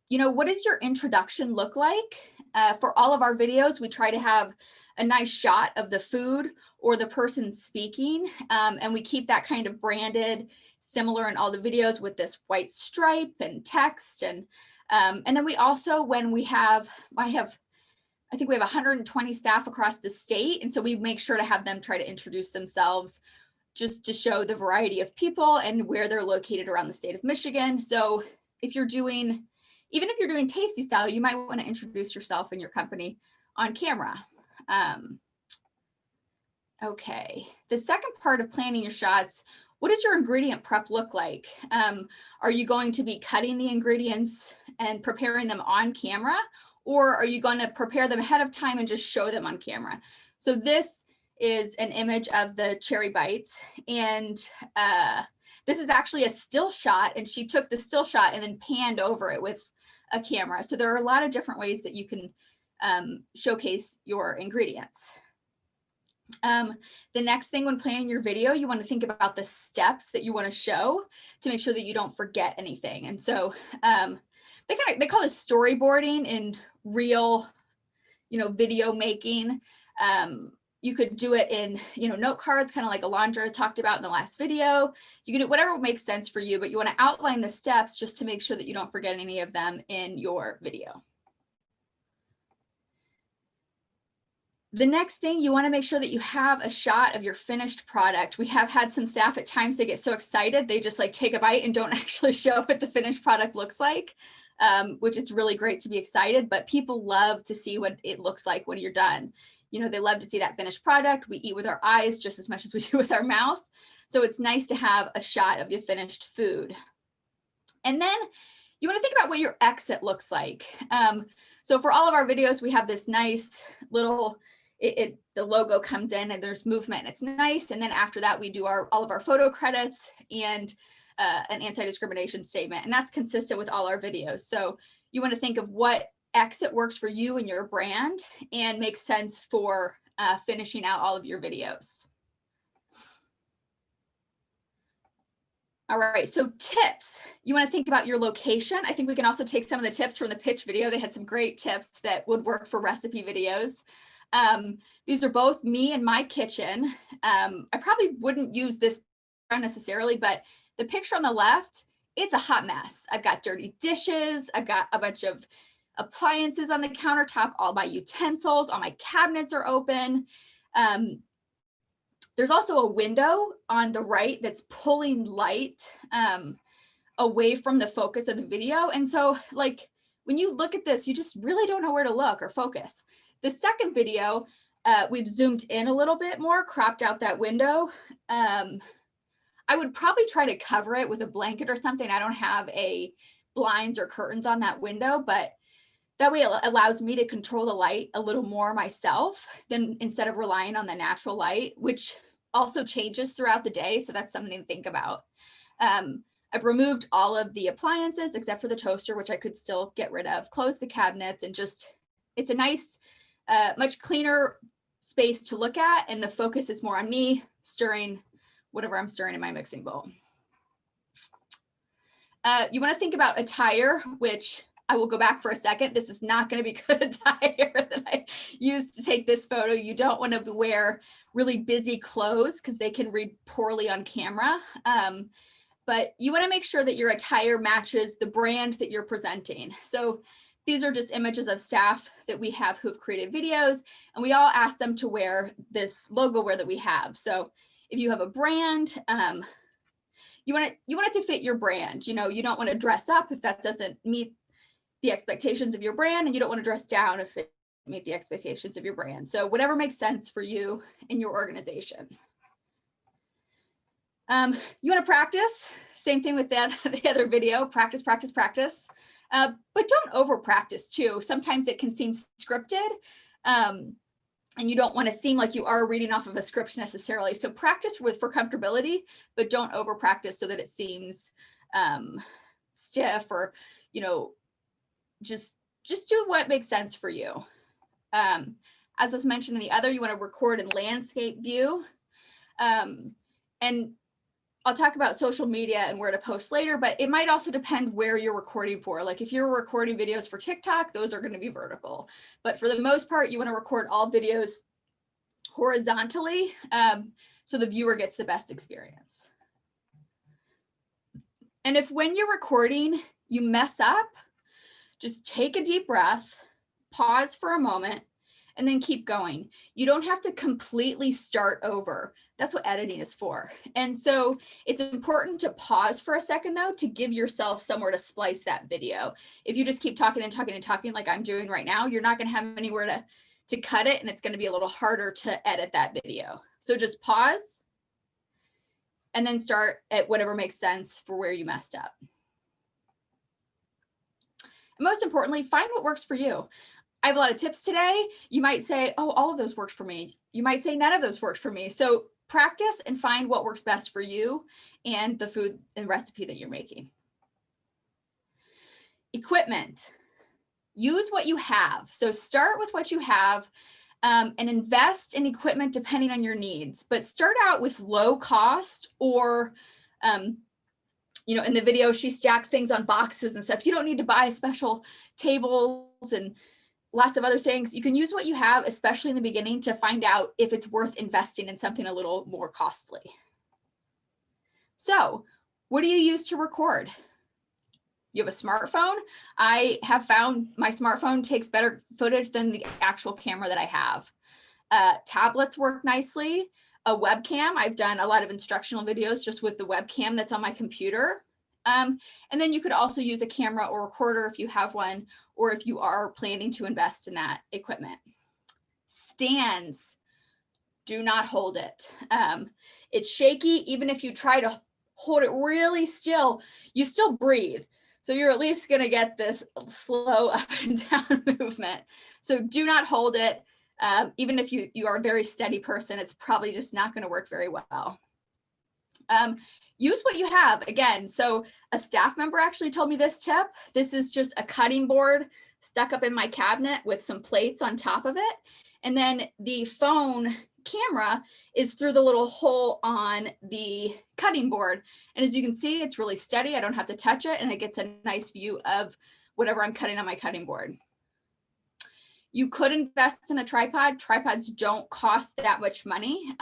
What does your introduction look like? For all of our videos, we try to have a nice shot of the food or the person speaking, and we keep that kind of branded, similar in all the videos with this white stripe and text. And then we also, when I think we have 120 staff across the state. And so we make sure to have them try to introduce themselves just to show the variety of people and where they're located around the state of Michigan. So even if you're doing tasty style, you might want to introduce yourself and your company on camera. Okay, the second part of planning your shots, what does your ingredient prep look like? Are you going to be cutting the ingredients and preparing them on camera? Or are you going to prepare them ahead of time and just show them on camera? So this is an image of the cherry bites. And this is actually a still shot. And she took the still shot and then panned over it with a camera. So there are a lot of different ways that you can showcase your ingredients. The next thing when planning your video, you want to think about the steps that you want to show to make sure that you don't forget anything. And so they call it storyboarding in real, video making. You could do it in, note cards, kind of like Alondra talked about in the last video. You can do whatever makes sense for you, but you want to outline the steps just to make sure that you don't forget any of them in your video. The next thing, you want to make sure that you have a shot of your finished product. We have had some staff at times, they get so excited, they just like take a bite and don't actually show what the finished product looks like, which is really great to be excited, but people love to see what it looks like when you're done. They love to see that finished product. We eat with our eyes just as much as we do with our mouth. So it's nice to have a shot of your finished food. And then you want to think about what your exit looks like. So for all of our videos, we have this nice little, the logo comes in and there's movement. It's nice. And then after that, we do all of our photo credits and an anti-discrimination statement. And that's consistent with all our videos. So you want to think of what exit works for you and your brand and makes sense for finishing out all of your videos. All right, so tips. You want to think about your location. I think we can also take some of the tips from the pitch video. They had some great tips that would work for recipe videos. These are both me and my kitchen. I probably wouldn't use this necessarily, but the picture on the left, it's a hot mess. I've got dirty dishes. I've got a bunch of appliances on the countertop, all my utensils, all my cabinets are open. There's also a window on the right that's pulling light away from the focus of the video. And so like when you look at this, you just really don't know where to look or focus. The second video, we've zoomed in a little bit more, cropped out that window. I would probably try to cover it with a blanket or something. I don't have a blinds or curtains on that window, but that way it allows me to control the light a little more myself than instead of relying on the natural light, which also changes throughout the day. So that's something to think about. I've removed all of the appliances except for the toaster, which I could still get rid of, close the cabinets, and just, it's a nice, much cleaner space to look at. And the focus is more on me stirring whatever I'm stirring in my mixing bowl. You want to think about attire, which I will go back for a second. This is not going to be good attire that I used to take this photo. You don't want to wear really busy clothes because they can read poorly on camera. But you want to make sure that your attire matches the brand that you're presenting. So these are just images of staff that we have who've created videos, and we all ask them to wear this logo wear that we have. So if you have a brand, you want it to fit your brand. You know, you don't want to dress up if that doesn't meet the expectations of your brand, and you don't want to dress down if it meet the expectations of your brand. So whatever makes sense for you in your organization. You want to practice, same thing with the other video, practice, practice, practice, but don't over practice too. Sometimes it can seem scripted, and you don't want to seem like you are reading off of a script necessarily. So practice for comfortability, but don't over practice so that it seems stiff, or, you know, just do what makes sense for you. As was mentioned in the other, you want to record in landscape view. And I'll talk about social media and where to post later, but it might also depend where you're recording for. Like if you're recording videos for TikTok, those are going to be vertical. But for the most part, you want to record all videos horizontally so the viewer gets the best experience. And if when you're recording, you mess up, just take a deep breath, pause for a moment, and then keep going. You don't have to completely start over. That's what editing is for. And so it's important to pause for a second though, to give yourself somewhere to splice that video. If you just keep talking and talking and talking like I'm doing right now, you're not gonna have anywhere to cut it, and it's gonna be a little harder to edit that video. So just pause and then start at whatever makes sense for where you messed up. And most importantly, find what works for you. I have a lot of tips today. You might say, oh, all of those worked for me. You might say none of those worked for me. So practice and find what works best for you and the food and recipe that you're making. Equipment. Use what you have. So start with what you have and invest in equipment depending on your needs. But start out with low cost, or you know, in the video, she stacked things on boxes and stuff. You don't need to buy special tables and lots of other things. You can use what you have, especially in the beginning, to find out if it's worth investing in something a little more costly. So what do you use to record? You have a smartphone. I have found my smartphone takes better footage than the actual camera that I have. Tablets work nicely. A webcam. I've done a lot of instructional videos just with the webcam that's on my computer. And then you could also use a camera or recorder if you have one, or if you are planning to invest in that equipment. Stands, do not hold it. It's shaky. Even if you try to hold it really still, you still breathe. So you're at least going to get this slow up and down movement. So do not hold it. Even if you are a very steady person, it's probably just not going to work very well. Use what you have again. So a staff member actually told me this tip. This is just a cutting board stuck up in my cabinet with some plates on top of it. And then the phone camera is through the little hole on the cutting board. And as you can see, it's really steady. I don't have to touch it, and it gets a nice view of whatever I'm cutting on my cutting board. You could invest in a tripod. Tripods don't cost that much money.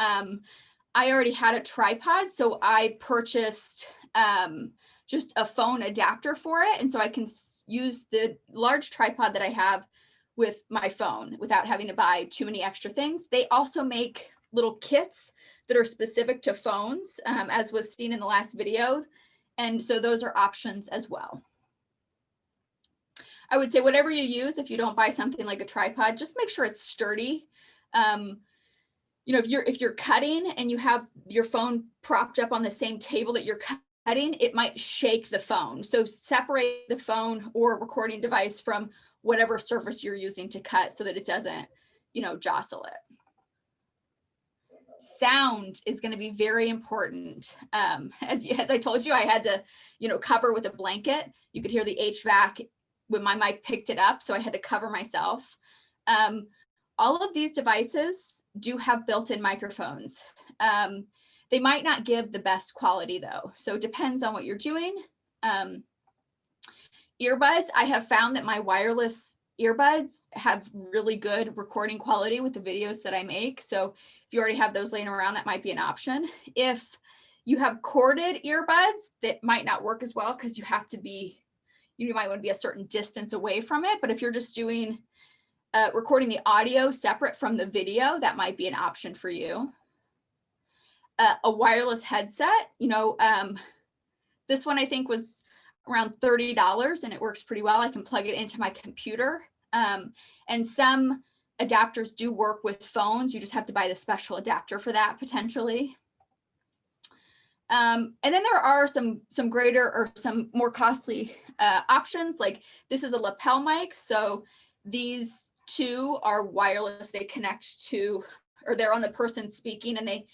I already had a tripod, so I purchased just a phone adapter for it. And so I can use the large tripod that I have with my phone without having to buy too many extra things. They also make little kits that are specific to phones, as was seen in the last video. And so those are options as well. I would say whatever you use, if you don't buy something like a tripod, just make sure it's sturdy. You know, if you're cutting and you have your phone propped up on the same table that you're cutting, it might shake the phone. So separate the phone or recording device from whatever surface you're using to cut so that it doesn't, you know, jostle it. Sound is going to be very important. As I told you, I had to, you know, cover with a blanket. You could hear the HVAC when my mic picked it up, so I had to cover myself. All of these devices do have built-in microphones. They might not give the best quality though, so it depends on what you're doing. Earbuds, I have found that my wireless earbuds have really good recording quality with the videos that I make. So if you already have those laying around, that might be an option. If you have corded earbuds, that might not work as well because you have to be, you might want to be a certain distance away from it. But if you're just doing recording the audio separate from the video, that might be an option for you. A wireless headset, you know, this one I think was around $30 and it works pretty well. I can plug it into my computer. And some adapters do work with phones. You just have to buy the special adapter for that potentially. And then there are some greater or some more costly options. Like this is a lapel mic. So these two are wireless. They connect to, or they're on the person speaking and they,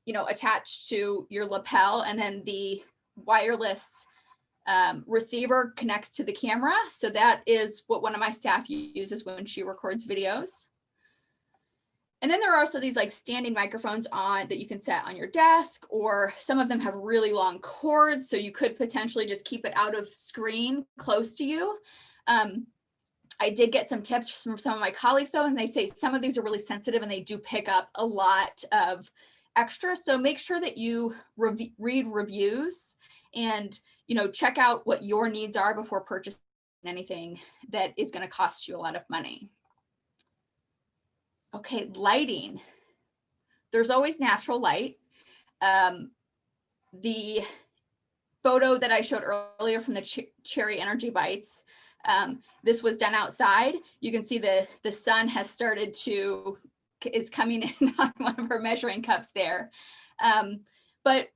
you know, attach to your lapel, and then the wireless receiver connects to the camera. So that is what one of my staff uses when she records videos. And then there are also these like standing microphones on that you can set on your desk, or some of them have really long cords. So you could potentially just keep it out of screen close to you. I did get some tips from some of my colleagues though, and they say some of these are really sensitive and they do pick up a lot of extra. So make sure that you read reviews and, you know, check out what your needs are before purchasing anything that is going to cost you a lot of money. Okay, lighting. There's always natural light. The photo that I showed earlier from the Cherry Energy Bites, this was done outside. You can see the sun has started to, is coming in on one of her measuring cups there. But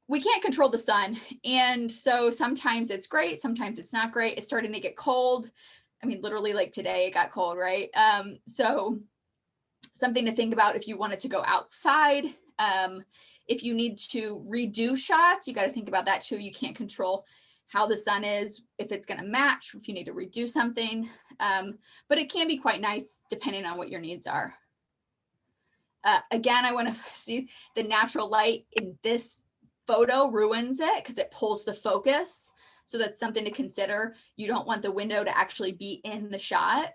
we can't control the sun. And so sometimes it's great, sometimes it's not great. It's starting to get cold. I mean, literally like today it got cold, right? So something to think about if you wanted to go outside. If you need to redo shots, you got to think about that too. You can't control how the sun is, if it's going to match, if you need to redo something. But it can be quite nice depending on what your needs are. Again, I want to see the natural light in this photo ruins it because it pulls the focus. So that's something to consider. You don't want the window to actually be in the shot.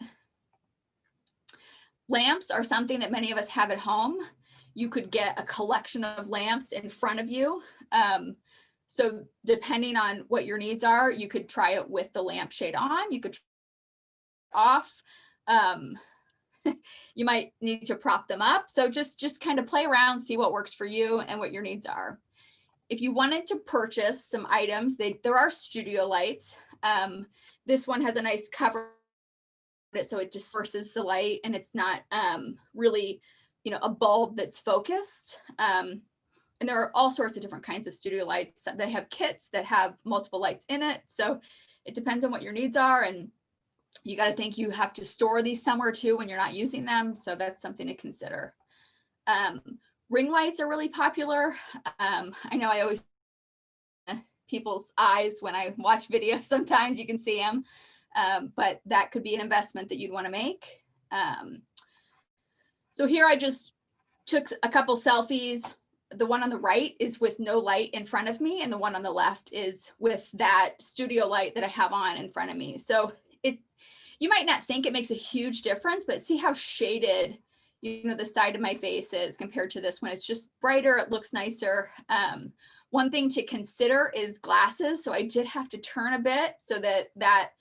Lamps are something that many of us have at home. You could get a collection of lamps in front of you. So depending on what your needs are, you could try it with the lampshade on, you could try it off. You might need to prop them up. So just kind of play around, see what works for you and what your needs are. If you wanted to purchase some items, there are studio lights. This one has a nice cover, so it disperses the light and it's not really, you know, a bulb that's focused. And there are all sorts of different kinds of studio lights. They have kits that have multiple lights in it. So it depends on what your needs are. And you got to think you have to store these somewhere too when you're not using them. So that's something to consider. Ring lights are really popular. I know I always people's eyes when I watch videos, sometimes you can see them, but that could be an investment that you'd want to make. So here I just took a couple selfies. The one on the right is with no light in front of me, and the one on the left is with that studio light that I have on in front of me. So you might not think it makes a huge difference, but see how shaded, you know, the side of my face is compared to this one. It's just brighter, it looks nicer. One thing to consider is glasses. So I did have to turn a bit so that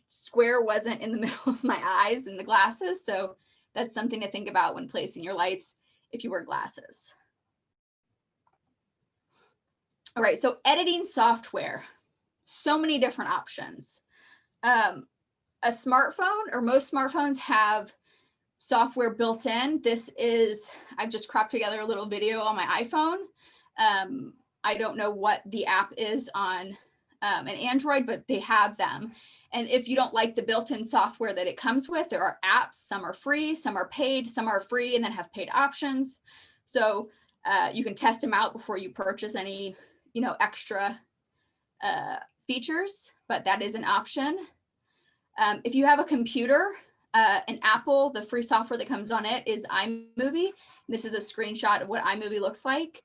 square wasn't in the middle of my eyes and the glasses. So that's something to think about when placing your lights if you wear glasses. All right, so editing software, so many different options. A smartphone, or most smartphones, have software built in. I've just cropped together a little video on my iPhone. I don't know what the app is on an Android, but they have them. And if you don't like the built-in software that it comes with, there are apps. Some are free, some are paid, some are free and then have paid options. So you can test them out before you purchase any, extra features, but that is an option. If you have a computer, an Apple, the free software that comes on it is iMovie. This is a screenshot of what iMovie looks like.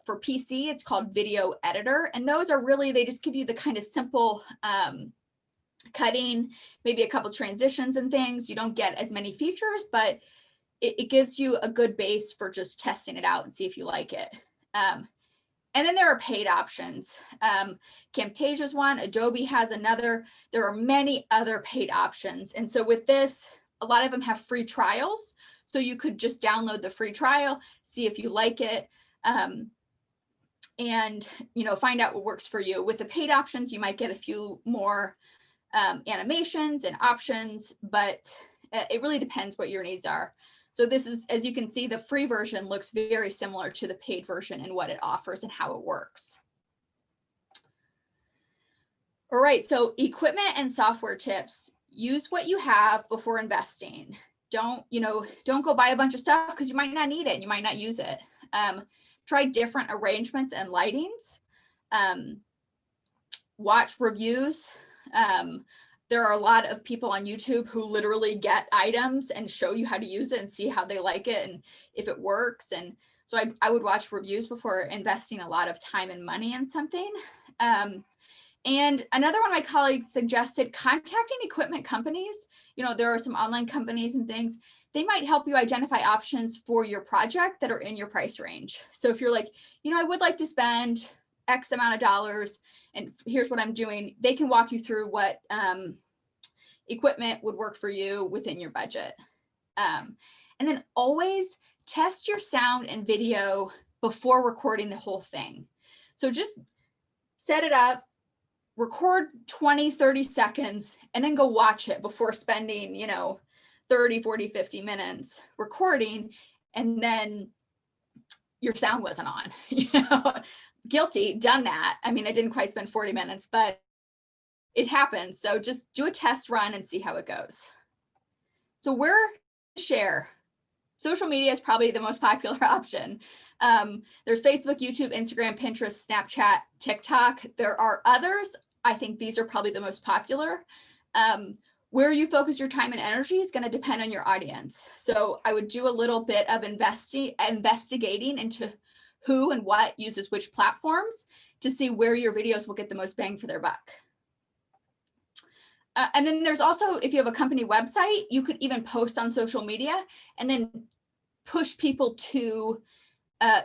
For PC, it's called Video Editor. And those are really, they just give you the kind of simple cutting, maybe a couple transitions and things. You don't get as many features, but it gives you a good base for just testing it out and see if you like it. And then there are paid options. Camtasia's one, Adobe has another. There are many other paid options. And so with this, a lot of them have free trials. So you could just download the free trial, see if you like it, and find out what works for you. With the paid options, you might get a few more animations and options, but it really depends what your needs are. So this is, as you can see, the free version looks very similar to the paid version and what it offers and how it works. All right, so equipment and software tips. Use what you have before investing. Don't go buy a bunch of stuff because you might not need it and you might not use it. Try different arrangements and lightings. Watch reviews. There are a lot of people on YouTube who literally get items and show you how to use it and see how they like it and if it works. And so I would watch reviews before investing a lot of time and money in something. And another one of my colleagues suggested contacting equipment companies. There are some online companies and things. They might help you identify options for your project that are in your price range. So if you're like, I would like to spend X amount of dollars and here's what I'm doing, they can walk you through what equipment would work for you within your budget. And then always test your sound and video before recording the whole thing. So just set it up, record 20, 30 seconds, and then go watch it before spending, 30, 40, 50 minutes recording, and then your sound wasn't on. Guilty, done that. I mean, I didn't quite spend 40 minutes, but it happens. So just do a test run and see how it goes. So where to share? Social media is probably the most popular option. There's Facebook, YouTube, Instagram, Pinterest, Snapchat, TikTok. There are others. I think these are probably the most popular. Where you focus your time and energy is going to depend on your audience. So I would do a little bit of investigating into who and what uses which platforms to see where your videos will get the most bang for their buck. And then there's also, if you have a company website, you could even post on social media and then push people to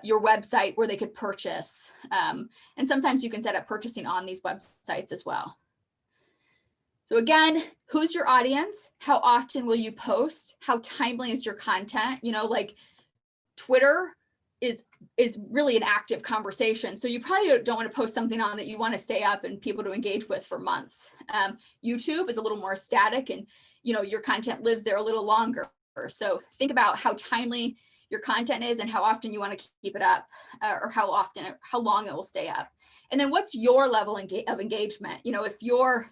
your website where they could purchase. And sometimes you can set up purchasing on these websites as well. So again, who's your audience? How often will you post? How timely is your content? Like Twitter is really an active conversation. So you probably don't want to post something on that you want to stay up and people to engage with for months. YouTube is a little more static and your content lives there a little longer. So think about how timely your content is and how often you want to keep it up or how long it will stay up. And then what's your level of engagement? If you're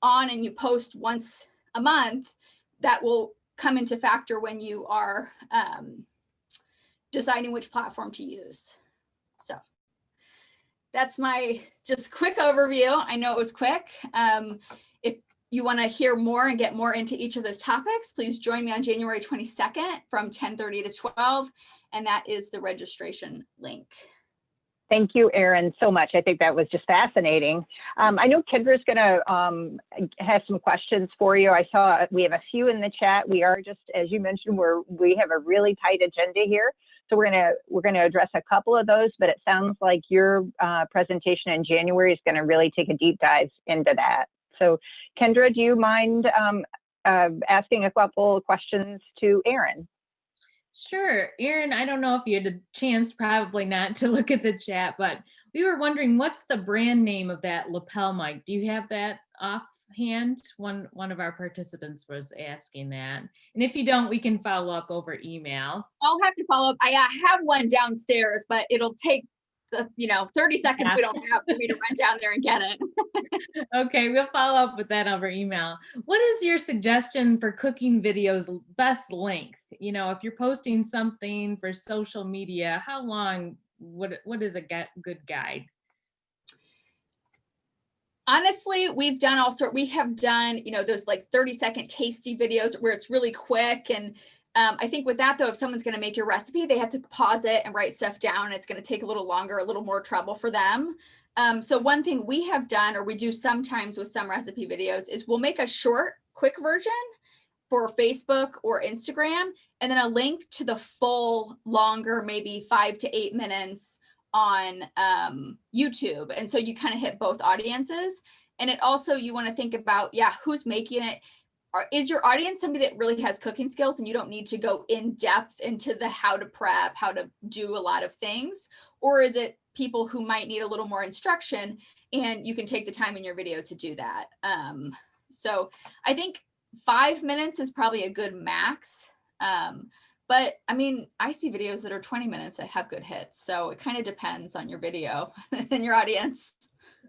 on and you post once a month, that will come into factor when you are deciding which platform to use. So that's my just quick overview. I know it was quick. If you want to hear more and get more into each of those topics, please join me on January 22nd from 10:30 to 12. And that is the registration link. Thank you, Erin, so much. I think that was just fascinating. I know Kendra's going to have some questions for you. I saw we have a few in the chat. We are just, as you mentioned, we have a really tight agenda here. So we're gonna address a couple of those, but it sounds like your presentation in January is gonna really take a deep dive into that. So Kendra, do you mind asking a couple of questions to Erin? Sure. Erin, I don't know if you had a chance, probably not, to look at the chat, but we were wondering, what's the brand name of that lapel mic? Do you have that offhand? One of our participants was asking that. And if you don't, we can follow up over email. I'll have to follow up. I have one downstairs, but it'll take 30 seconds we don't have for me to run down there and get it. Okay, we'll follow up with that over email. What is your suggestion for cooking videos best length? You know, if you're posting something for social media, how long, what is a good guide? Honestly, we have done, those like 30-second tasty videos where it's really quick. And I think with that though, if someone's going to make your recipe, they have to pause it and write stuff down. And it's going to take a little longer, a little more trouble for them. So one thing we have done, or we do sometimes with some recipe videos, is we'll make a short, quick version for Facebook or Instagram, and then a link to the full, longer, maybe 5 to 8 minutes on YouTube. And so you kind of hit both audiences. And it also, you want to think about, who's making it? Is your audience somebody that really has cooking skills and you don't need to go in depth into the how to prep, how to do a lot of things? Or is it people who might need a little more instruction and you can take the time in your video to do that? So I think 5 minutes is probably a good max. But I mean, I see videos that are 20 minutes that have good hits. So it kind of depends on your video and your audience.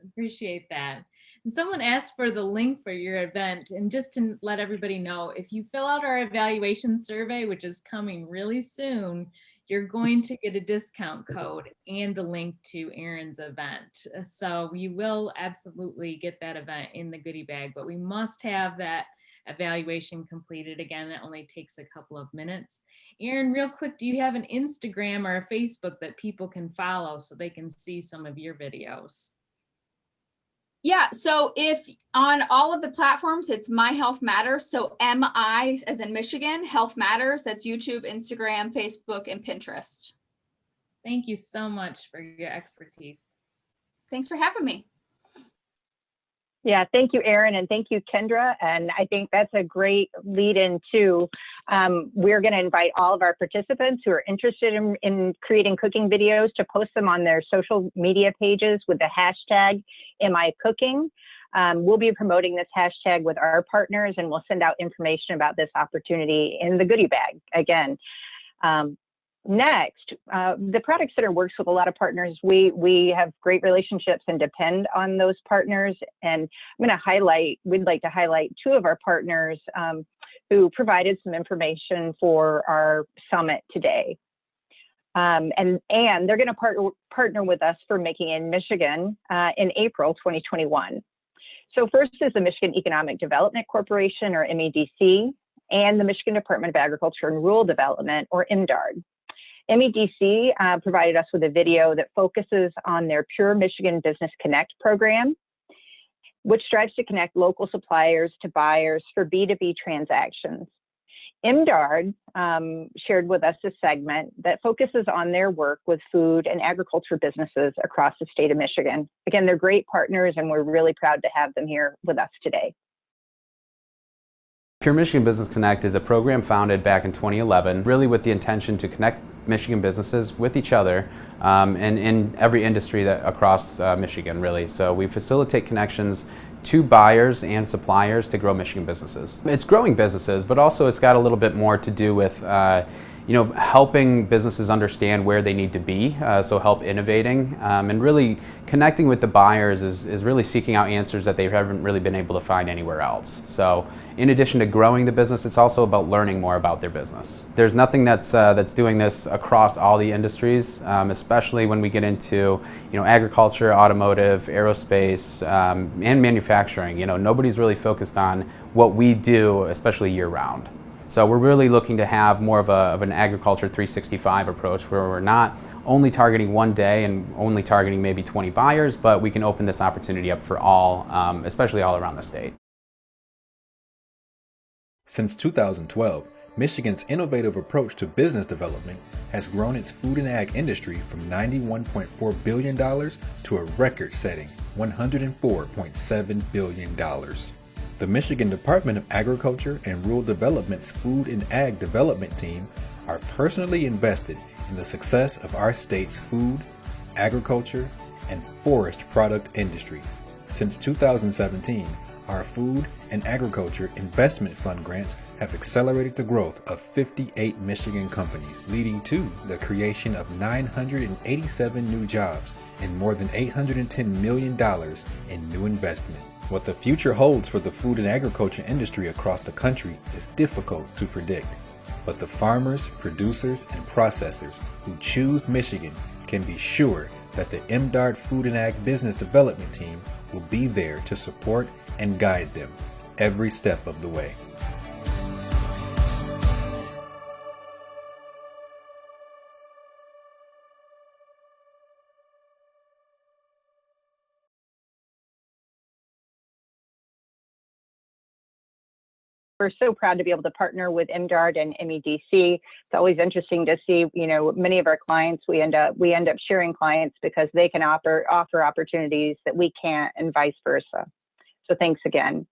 Appreciate that. And someone asked for the link for your event. And just to let everybody know, if you fill out our evaluation survey, which is coming really soon, you're going to get a discount code and the link to Erin's event. So you will absolutely get that event in the goodie bag, but we must have that evaluation completed. Again, that only takes a couple of minutes. Erin, real quick, do you have an Instagram or a Facebook that people can follow so they can see some of your videos? Yeah, so if on all of the platforms, it's My Health Matters. So MI as in Michigan, Health Matters. That's YouTube, Instagram, Facebook, and Pinterest. Thank you so much for your expertise. Thanks for having me. Yeah, thank you, Erin, and thank you, Kendra. And I think that's a great lead in too. We're going to invite all of our participants who are interested in creating cooking videos to post them on their social media pages with the hashtag #MICooking. We'll be promoting this hashtag with our partners, and we'll send out information about this opportunity in the goodie bag again. Next, the Product Center works with a lot of partners. We have great relationships and depend on those partners. And we'd like to highlight two of our partners who provided some information for our summit today. And they're going to partner with us for Making in Michigan in April 2021. So first is the Michigan Economic Development Corporation, or MEDC, and the Michigan Department of Agriculture and Rural Development, or MDARD. MEDC provided us with a video that focuses on their Pure Michigan Business Connect program, which strives to connect local suppliers to buyers for B2B transactions. MDARD shared with us a segment that focuses on their work with food and agriculture businesses across the state of Michigan. Again, they're great partners, and we're really proud to have them here with us today. Pure Michigan Business Connect is a program founded back in 2011, really with the intention to connect Michigan businesses with each other and in every industry across Michigan, really. So we facilitate connections to buyers and suppliers to grow Michigan businesses. It's growing businesses, but also it's got a little bit more to do with helping businesses understand where they need to be, so help innovating, and really connecting with the buyers is really seeking out answers that they haven't really been able to find anywhere else. So in addition to growing the business, it's also about learning more about their business. There's nothing that's doing this across all the industries, especially when we get into agriculture, automotive, aerospace, and manufacturing. Nobody's really focused on what we do, especially year-round. So we're really looking to have more of an agriculture 365 approach, where we're not only targeting one day and only targeting maybe 20 buyers, but we can open this opportunity up for all, especially all around the state. Since 2012, Michigan's innovative approach to business development has grown its food and ag industry from $91.4 billion to a record-setting $104.7 billion. The Michigan Department of Agriculture and Rural Development's Food and Ag Development Team are personally invested in the success of our state's food, agriculture, and forest product industry. Since 2017, our Food and Agriculture Investment Fund grants have accelerated the growth of 58 Michigan companies, leading to the creation of 987 new jobs and more than $810 million in new investment. What the future holds for the food and agriculture industry across the country is difficult to predict, but the farmers, producers, and processors who choose Michigan can be sure that the MDARD Food and Ag Business Development Team will be there to support and guide them every step of the way. We're so proud to be able to partner with MDARD and MEDC. It's always interesting to see, many of our clients, we end up sharing clients because they can offer opportunities that we can't, and vice versa. So thanks again.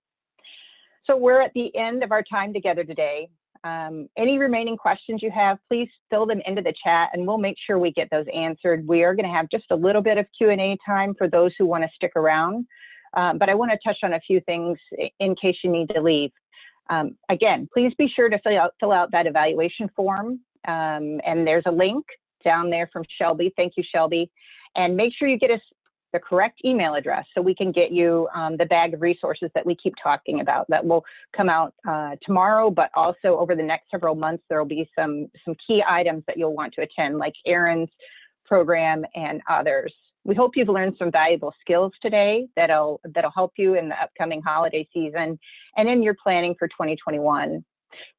So we're at the end of our time together today. Any remaining questions you have, please fill them into the chat and we'll make sure we get those answered. We are going to have just a little bit of Q&A time for those who want to stick around. But I want to touch on a few things in case you need to leave. Again, please be sure to fill out that evaluation form. And there's a link down there from Shelby. Thank you, Shelby. And make sure you get us the correct email address so we can get you the bag of resources that we keep talking about that will come out tomorrow, but also over the next several months. There will be some key items that you'll want to attend, like Aaron's program and others. We hope you've learned some valuable skills today that'll help you in the upcoming holiday season and in your planning for 2021.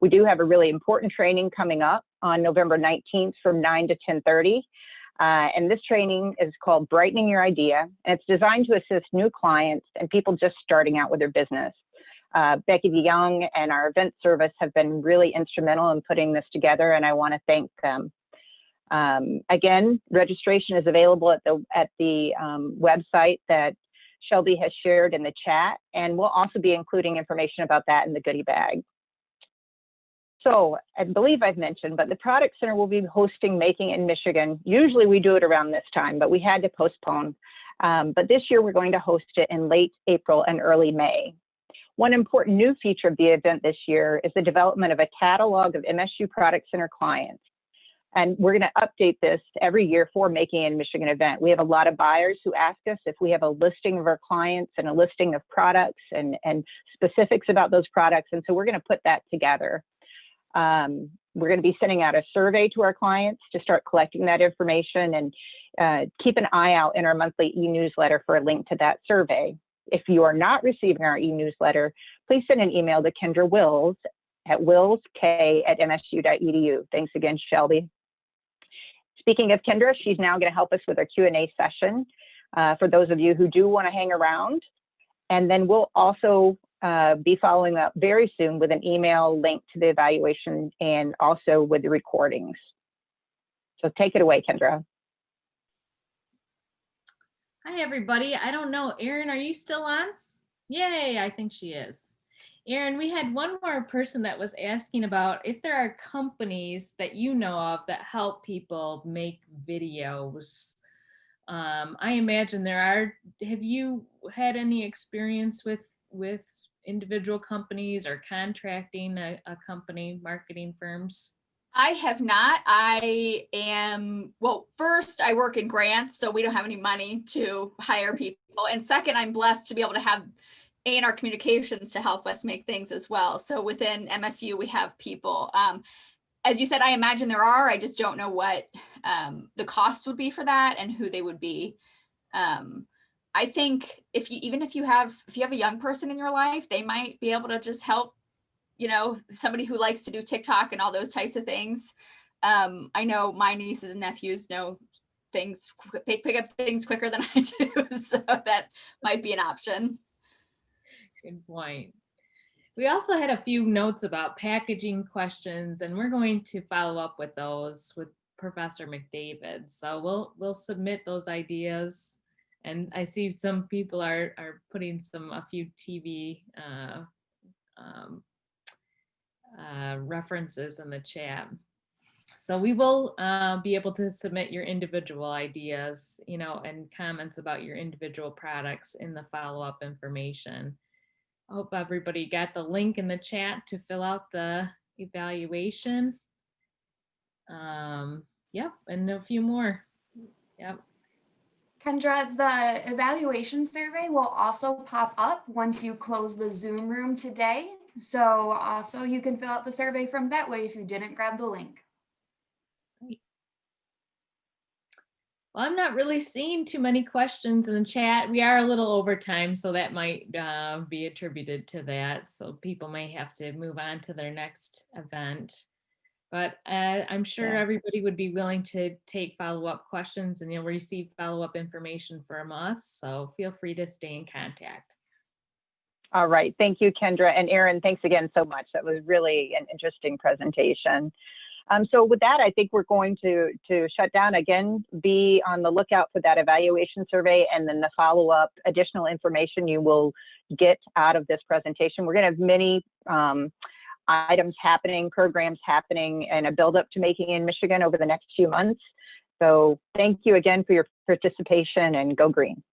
We do have a really important training coming up on November 19th from 9 to 10:30. And this training is called Brightening Your Idea, and it's designed to assist new clients and people just starting out with their business. Becky DeYoung and our event service have been really instrumental in putting this together, and I want to thank them. Again, registration is available at the website that Shelby has shared in the chat, and we'll also be including information about that in the goodie bag. So I believe I've mentioned, but the Product Center will be hosting Making in Michigan. Usually we do it around this time, but we had to postpone. But this year we're going to host it in late April and early May. One important new feature of the event this year is the development of a catalog of MSU Product Center clients. And we're going to update this every year for Making in Michigan event. We have a lot of buyers who ask us if we have a listing of our clients and a listing of products and specifics about those products. And so we're going to put that together. We're going to be sending out a survey to our clients to start collecting that information, and keep an eye out in our monthly e-newsletter for a link to that survey. If you are not receiving our e-newsletter, please send an email to Kendra Wills at willsk@msu.edu. Thanks again, Shelby. Speaking of Kendra, she's now going to help us with our Q&A session for those of you who do want to hang around. And then we'll also be following up very soon with an email link to the evaluation and also with the recordings. So take it away, Kendra. Hi, everybody. I don't know, Erin, are you still on? Yay, I think she is. Erin, we had one more person that was asking about if there are companies that you know of that help people make videos. I imagine there are. Have you had any experience with individual companies or contracting a company, marketing firms? I have not. Well, first, I work in grants, so we don't have any money to hire people. And second, I'm blessed to be able to have A&R Communications to help us make things as well. So within MSU, we have people. As you said, I imagine there are. I just don't know what the cost would be for that and who they would be. I think if you have a young person in your life, they might be able to just help, somebody who likes to do TikTok and all those types of things. I know my nieces and nephews know things, pick up things quicker than I do. So that might be an option. Good point. We also had a few notes about packaging questions, and we're going to follow up with those with Professor McDavid. So we'll submit those ideas. And I see some people are putting a few TV references in the chat. So we will be able to submit your individual ideas, and comments about your individual products in the follow-up information. I hope everybody got the link in the chat to fill out the evaluation. Yep, and a few more. Yep. Kendra, the evaluation survey will also pop up once you close the Zoom room today. So also you can fill out the survey from that way if you didn't grab the link. Well, I'm not really seeing too many questions in the chat. We are a little over time, so that might be attributed to that. So people may have to move on to their next event. But I'm sure everybody would be willing to take follow-up questions, and you'll receive follow-up information from us. So feel free to stay in contact. All right. Thank you, Kendra. And Erin, thanks again so much. That was really an interesting presentation. So with that, I think we're going to shut down. Again, be on the lookout for that evaluation survey and then the follow-up additional information you will get out of this presentation. We're going to have many items happening, programs happening, and a build-up to Making in Michigan over the next few months. So thank you again for your participation, and go green.